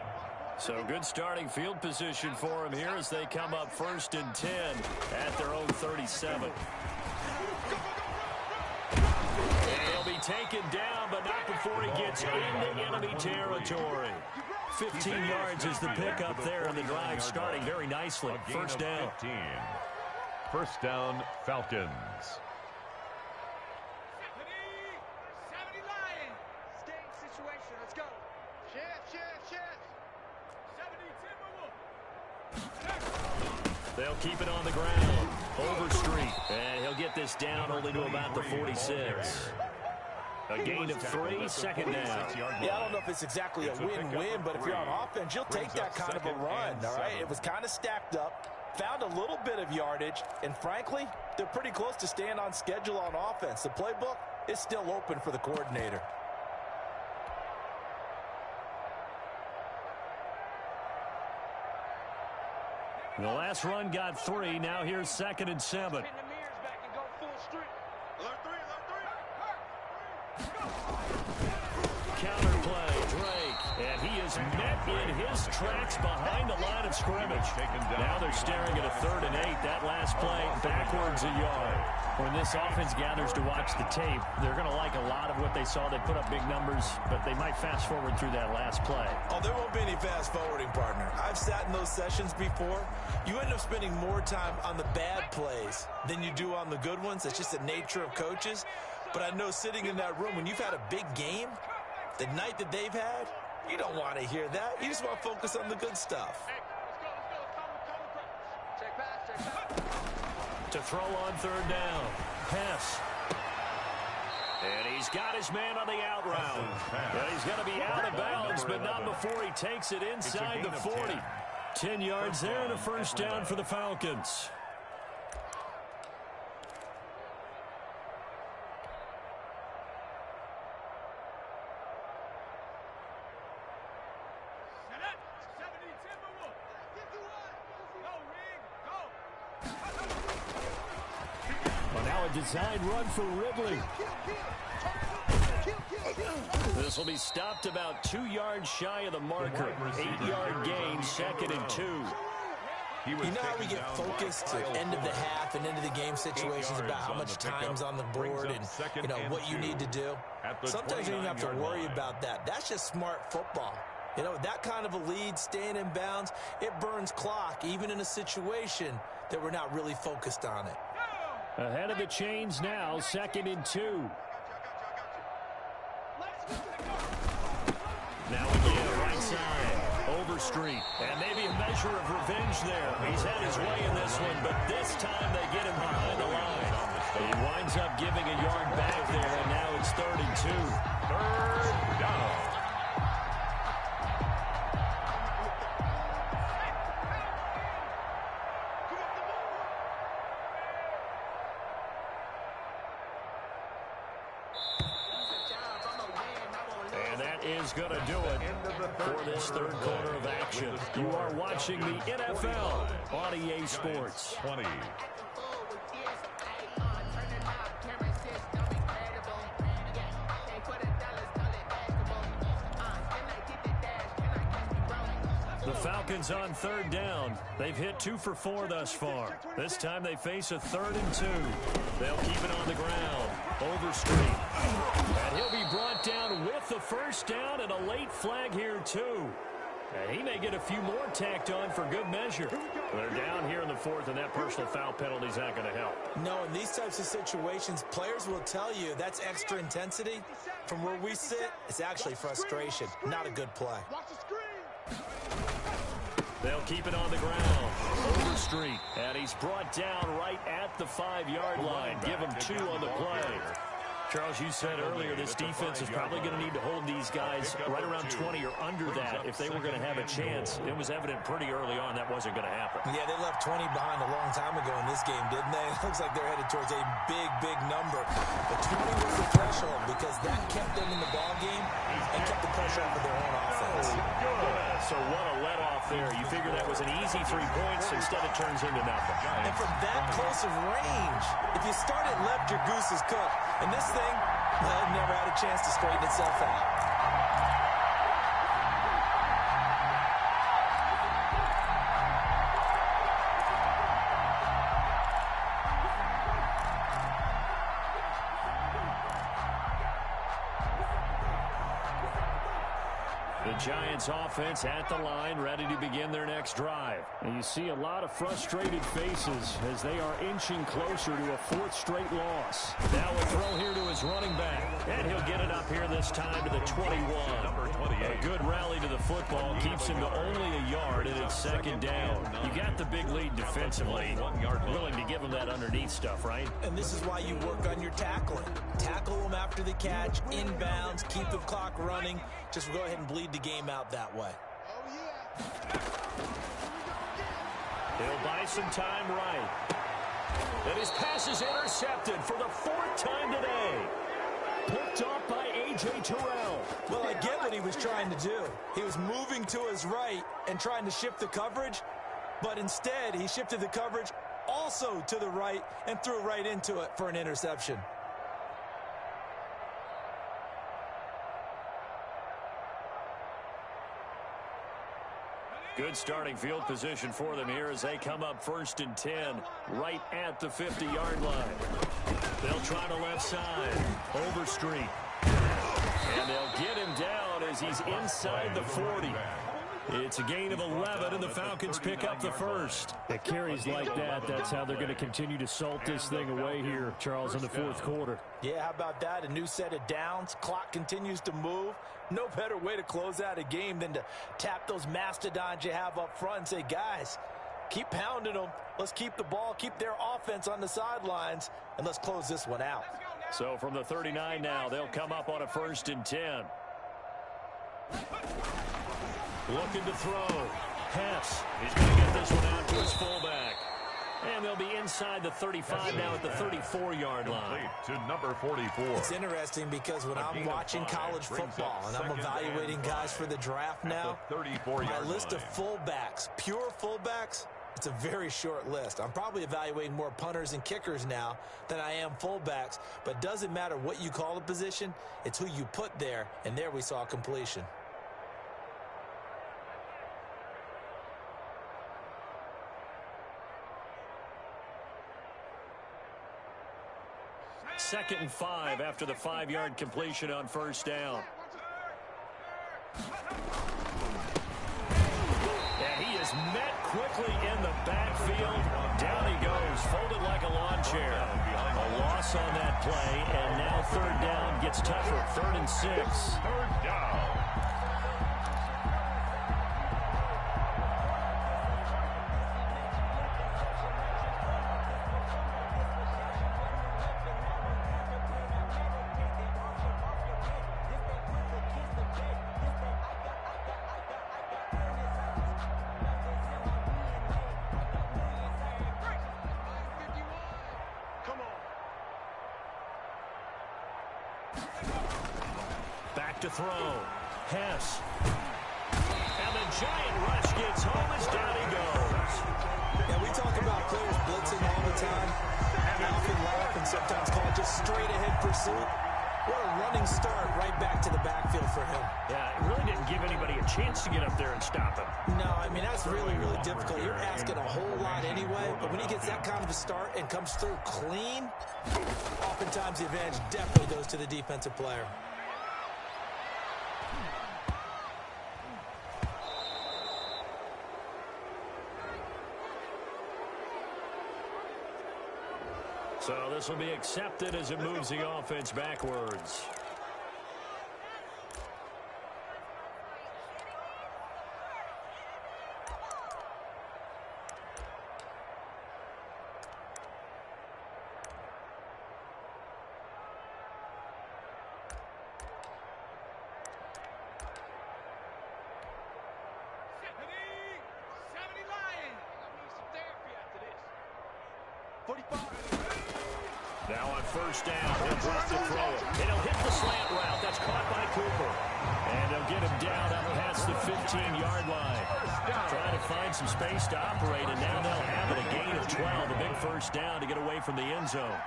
So good starting field position for him here as they come up 1st and 10 at their own 37. And he'll be taken down, but not before he gets into enemy territory. 15 yards is the pickup there, and the drive starting very nicely. 1st down. 15. 1st down, Falcons. 70 Lions. Staying situation. Let's go. Chef. 70 They'll keep it on the ground. Overstreet. And he'll get this down only to about the 46. A gain of 3, 2nd down. Yeah, I don't know if it's exactly a win-win, but if you're on offense, you'll take that kind of a run, all right? It was kind of stacked up. Found a little bit of yardage, and frankly, they're pretty close to staying on schedule on offense. The playbook is still open for the coordinator. The last run got 3. Now here's 2nd and 7. Pin the mirrors back and go full strength. Alert 3, alert 3. Counter play, Drake. And he is met in his tracks behind the line of scrimmage. Now they're staring at a 3rd and 8. That last play backwards a yard. When this offense gathers to watch the tape, they're going to like a lot of what they saw. They put up big numbers, but they might fast forward through that last play. Oh, there won't be any fast forwarding, partner. I've sat in those sessions before. You end up spending more time on the bad plays than you do on the good ones. It's just the nature of coaches. But I know sitting in that room, when you've had a big game, the night that they've had, you don't want to hear that. You just want to focus on the good stuff. Hey, let's go. Check pass, check pass. To throw on 3rd down. Pass. And he's got his man on the out route. Well, he's going to be out of bounds, but not before he takes it inside the 40. 10 yards there and a 1st down for the Falcons. Design run for Ridley. This will be stopped about 2 yards shy of the marker. 8-yard gain, 2nd and 2. You know how we get focused at end of the half and into the game situations about how much time's on the board and, you know, what you need to do? Sometimes you don't have to worry about that. That's just smart football. You know, that kind of a lead, staying in bounds, it burns clock, even in a situation that we're not really focused on it. Ahead of the chains now, 2nd and 2. Now again, right side, Overstreet, and maybe a measure of revenge there. He's had his way in this one, but this time they get him behind the line. He winds up giving a yard back there, and now it's 3rd and 2. 3rd down. Is going to do it for this 3rd quarter of action. You are watching the NFL on EA Sports. 20. The Falcons on 3rd down. They've hit 2 for 4 thus far. This time they face a 3rd and 2. They'll keep it on the ground. Overstreet. And he'll be brought down with the 1st down and a late flag here too. And he may get a few more tacked on for good measure. They're down here in the 4th, and that personal foul penalty is not going to help. No, in these types of situations, players will tell you that's extra intensity. From where we sit, it's actually frustration, not a good play. Watch the screen. They'll keep it on the ground. Overstreet, and he's brought down right at the 5-yard line. Give him 2 on the play. Charles, you said earlier this defense is probably going to need to hold these guys right around 20 or under that if they were going to have a chance. It was evident pretty early on that wasn't going to happen. Yeah, they left 20 behind a long time ago in this game, didn't they? It looks like they're headed towards a big, big number. But 20 was the threshold because that kept them in the ball game and kept the pressure off of their own offense. So what a let-off there. You figure that was an easy 3 points. Instead, it turns into nothing. And from that close of range, if you start it left, your goose is cooked. And this thing, well, it never had a chance to straighten itself out. The Giants offense at the line, ready to begin their next drive. And you see a lot of frustrated faces as they are inching closer to a 4th straight loss. Now a throw here to his running back. And he'll get it up here this time to the 21. Number 28. A good rally to the football keeps him to only a yard, and it's 2nd down. You got the big lead defensively. Willing to give him that underneath stuff, right? And this is why you work on your tackling. Tackle them after the catch, inbounds, keep the clock running. Just go ahead and bleed the game out that way. He'll buy some time right. And his pass is intercepted for the 4th time today. Picked off by A.J. Terrell. Well, I get what he was trying to do. He was moving to his right and trying to shift the coverage. But instead, he shifted the coverage also to the right and threw right into it for an interception. Good starting field position for them here as they come up 1st and 10 right at the 50-yard line. They'll try to left side. Overstreet. And they'll get him down as he's inside the 40. It's a gain of 11, and the Falcons pick up the first. It carries like that. That's how they're going to continue to salt this thing away here, Charles, in the fourth quarter. Yeah, how about that? A new set of downs. Clock continues to move. No better way to close out a game than to tap those mastodons you have up front and say, guys, keep pounding them. Let's keep the ball, keep their offense on the sidelines, and let's close this one out. So from the 39 now, they'll come up on a 1st and 10. Looking to throw. Hess. He's going to get this one out to his fullback. And they'll be inside the 35 now at the 34-yard line. To number 44. It's interesting because when I'm watching college football and I'm evaluating guys for the draft now, my list of fullbacks, pure fullbacks, it's a very short list. I'm probably evaluating more punters and kickers now than I am fullbacks. But it doesn't matter what you call the position, it's who you put there. And there we saw completion. Second and 5 after the 5-yard completion on 1st down. And he is met quickly in the backfield. Down he goes, folded like a lawn chair. A loss on that play, and now 3rd down gets tougher. 3rd and 6. 3rd down. Back to throw. Hess. And the giant rush gets home as down he goes. Yeah, we talk about players blitzing all the time. I often laugh and sometimes call it just straight-ahead pursuit. What a running start right back to the backfield for him. Yeah, it really didn't give anybody a chance to get up there and stop him. No, I mean, that's really, really difficult. You're asking a whole lot anyway, but when he gets that kind of a start and comes through clean, oftentimes the advantage definitely goes to the defensive player. So this will be accepted as it moves the offense backwards. Now on 1st down, he'll drop to throw it. And he'll hit the slant route. That's caught by Cooper. And they'll get him down up past the 15-yard line. Trying to find some space to operate, and now they'll have it. A gain of 12, a big 1st down to get away from the end zone.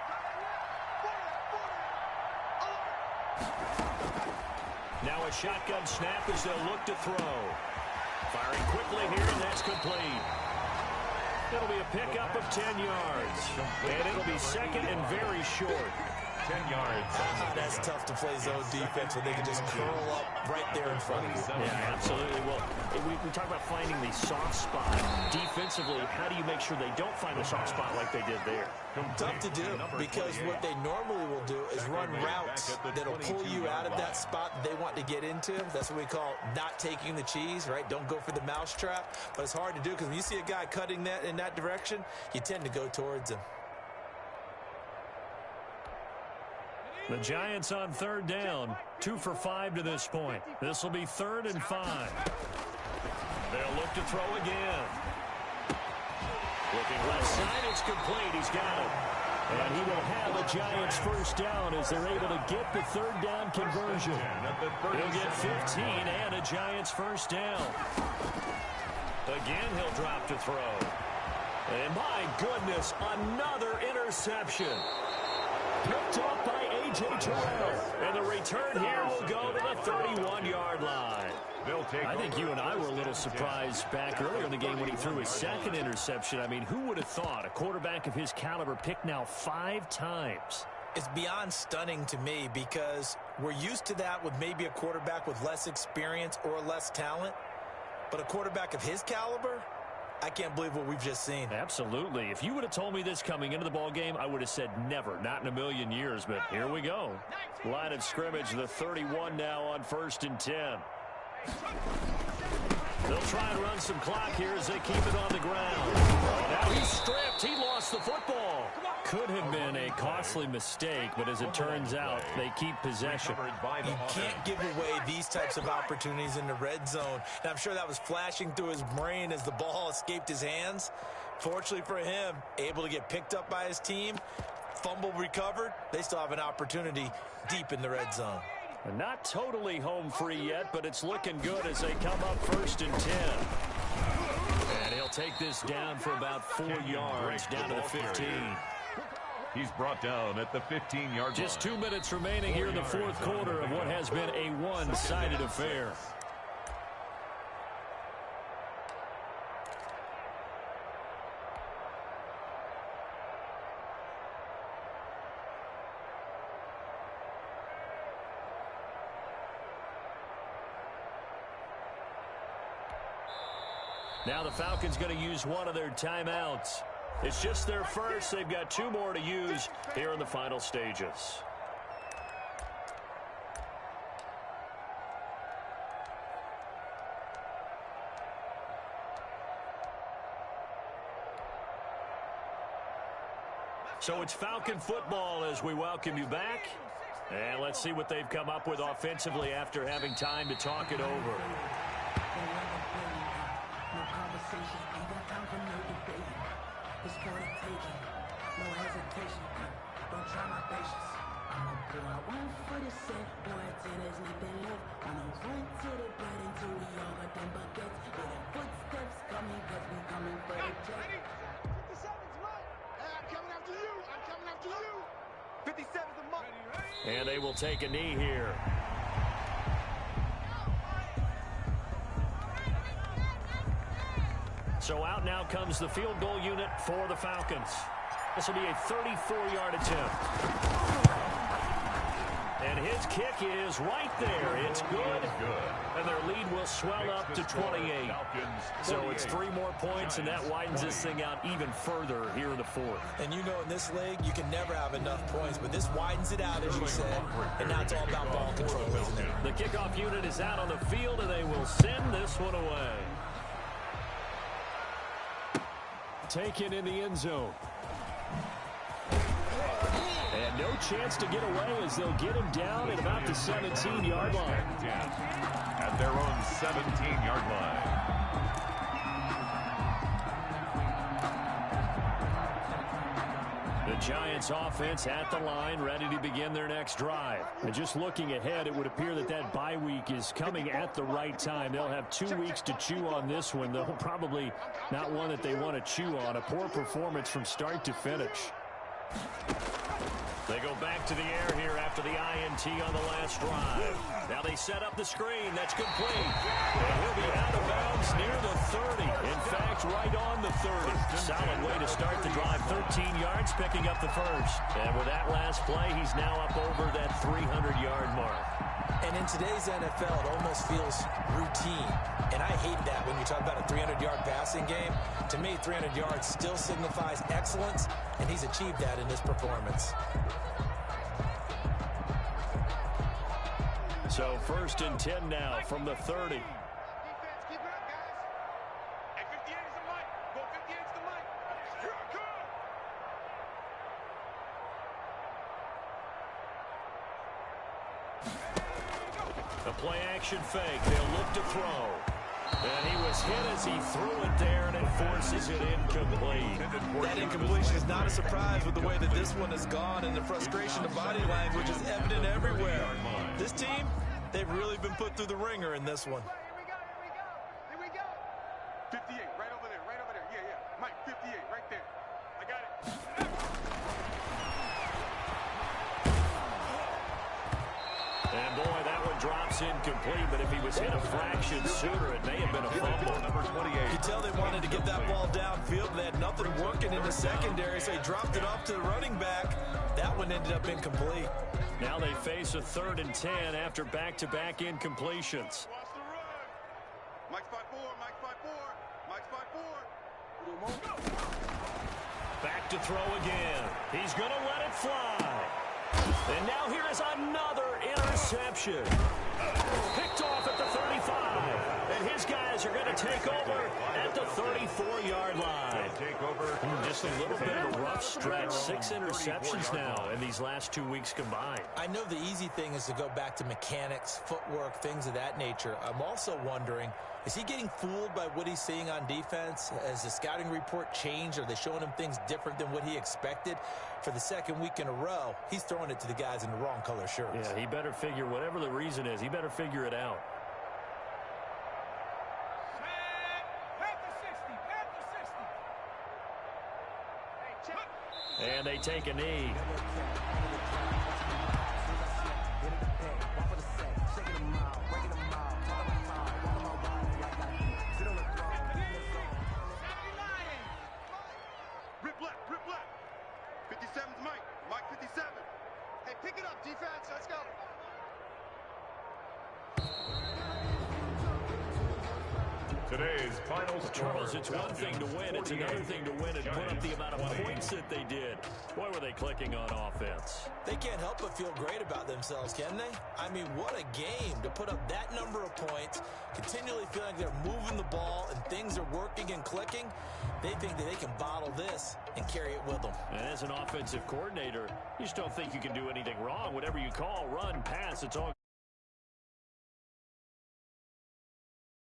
Now a shotgun snap as they'll look to throw. Firing quickly here, and that's complete. It'll be a pickup of 10 yards. And it'll be 2nd and very short. 10 yards. That's tough to play zone defense when they can just curl up right there in front of you. Yeah, absolutely. Well, we talk about finding the soft spot. Defensively, how do you make sure they don't find the soft spot like they did there? Tough to do, because what they normally will do is run routes that'll pull you out of that spot that they want to get into. That's what we call not taking the cheese, right? Don't go for the mousetrap. But it's hard to do because when you see a guy cutting that in that direction, you tend to go towards him. The Giants on 3rd down, 2 for 5 to this point. This will be 3rd and 5. They'll look to throw again. Looking left side, it's complete. He's got it. And he will have a Giants 1st down as they're able to get the 3rd down conversion. He'll get 15 and a Giants 1st down. Again, he'll drop to throw. And my goodness, another interception. Picked off by A.J. Terrell. And the return here will go to the 31-yard line. I think you and I were a little surprised back earlier in the game when he threw his second interception. I mean, who would have thought a quarterback of his caliber picked now 5 times? It's beyond stunning to me because we're used to that with maybe a quarterback with less experience or less talent. But a quarterback of his caliber, I can't believe what we've just seen. Absolutely. If you would have told me this coming into the ball game, I would have said never, not in a million years. But here we go. Line of scrimmage, the 31 now on 1st and 10. They'll try and run some clock here as they keep it on the ground. Now he's stripped. He lost the football. Could have been a costly mistake, but as it turns out, they keep possession. You can't give away these types of opportunities in the red zone. And I'm sure that was flashing through his brain as the ball escaped his hands. Fortunately for him, able to get picked up by his team, fumble recovered. They still have an opportunity deep in the red zone. Not totally home free yet, but it's looking good as they come up 1st and 10. And he'll take this down for about 4 yards, down to the 15. He's brought down at the 15-yard line. Just 2 minutes remaining here in the 4th quarter of what has been a one-sided affair. Now the Falcons going to use one of their timeouts. It's just their first. They've got 2 more to use here in the final stages. So it's Falcon football as we welcome you back. And let's see what they've come up with offensively after having time to talk it over. It's for the taking, no hesitation. Don't try my patience. I'ma pull out one for the set, boy, till there's nothing left. I'ma run to the blood until we all got them buckets. With the footsteps coming, cause we coming for the check. 57's mine. I'm coming after you. I'm coming after you. 57's a month. And they will take a knee here. So out now comes the field goal unit for the Falcons. This will be a 34-yard attempt. And his kick is right there. It's good. And their lead will swell up to 28. So it's 3 more points, and that widens this thing out even further here in the 4th. And you know in this league, you can never have enough points, but this widens it out, as you said. And now it's all about ball control, isn't it? The kickoff unit is out on the field, and they will send this one away. Taken in the end zone. And no chance to get away as they'll get him down at about the 17-yard line. At their own 17-yard line. The Giants offense at the line, ready to begin their next drive. And just looking ahead, it would appear that that bye week is coming at the right time. They'll have 2 weeks to chew on this one, though probably not one that they want to chew on. A poor performance from start to finish. They go back to the air here after the INT on the last drive. Now they set up the screen. That's complete. And he'll be out of bounds near the 30. In fact, right on the 30. Solid way to start the drive. 13 yards, picking up the first. And with that last play, he's now up over that 300-yard mark. And in today's NFL, it almost feels routine. And I hate that when you talk about a 300-yard passing game. To me, 300 yards still signifies excellence, and he's achieved that in this performance. So 1st and 10 now from the 30. Defense, keep it up, guys. Hey, 58 is the mic. Go 58 is the mic. Here I come. The play action fake. They'll look to throw. And he was hit as he threw it there, and it forces it incomplete. That incompletion is not a surprise with the way that this one has gone, and the frustration of body language is evident everywhere. This team, they've really been put through the ringer in this one. Here we go. 58. is incomplete, but if he was hit a fraction sooner, it may have been a fumble. Number 28. You could tell they wanted to get that ball downfield. They had nothing working in the secondary, so he dropped it off to the running back. That one ended up incomplete. Now they face a 3rd and 10 after back-to-back incompletions. Watch the run. Mike's 5-4, Mike's 5-4, Mike's 5-4. Back to throw again. He's going to let it fly. And now here is another interception. Picked off at the 35. And his guys are going to take over at the 34-yard line. Take over. Just a little bit of a rough stretch. 6 interceptions now in these last 2 weeks combined. I know the easy thing is to go back to mechanics, footwork, things of that nature. I'm also wondering, is he getting fooled by what he's seeing on defense? Has the scouting report changed? Are they showing him things different than what he expected? For the 2nd week in a row, he's throwing it to the guys in the wrong color shirts. Yeah, he better figure, whatever the reason is, he better figure it out. And they take a knee. Rip left. 57's Mike. Mike 57. Hey, pick it up, defense. Let's go. Today's final score. Charles, it's one thing to win. It's another thing to win and put up the amount of points that they did. Boy, were they clicking on offense. They can't help but feel great about themselves, can they? I mean, what a game to put up that number of points, continually feeling like they're moving the ball and things are working and clicking. They think that they can bottle this and carry it with them. And as an offensive coordinator, you just don't think you can do anything wrong. Whatever you call, run, pass, it's all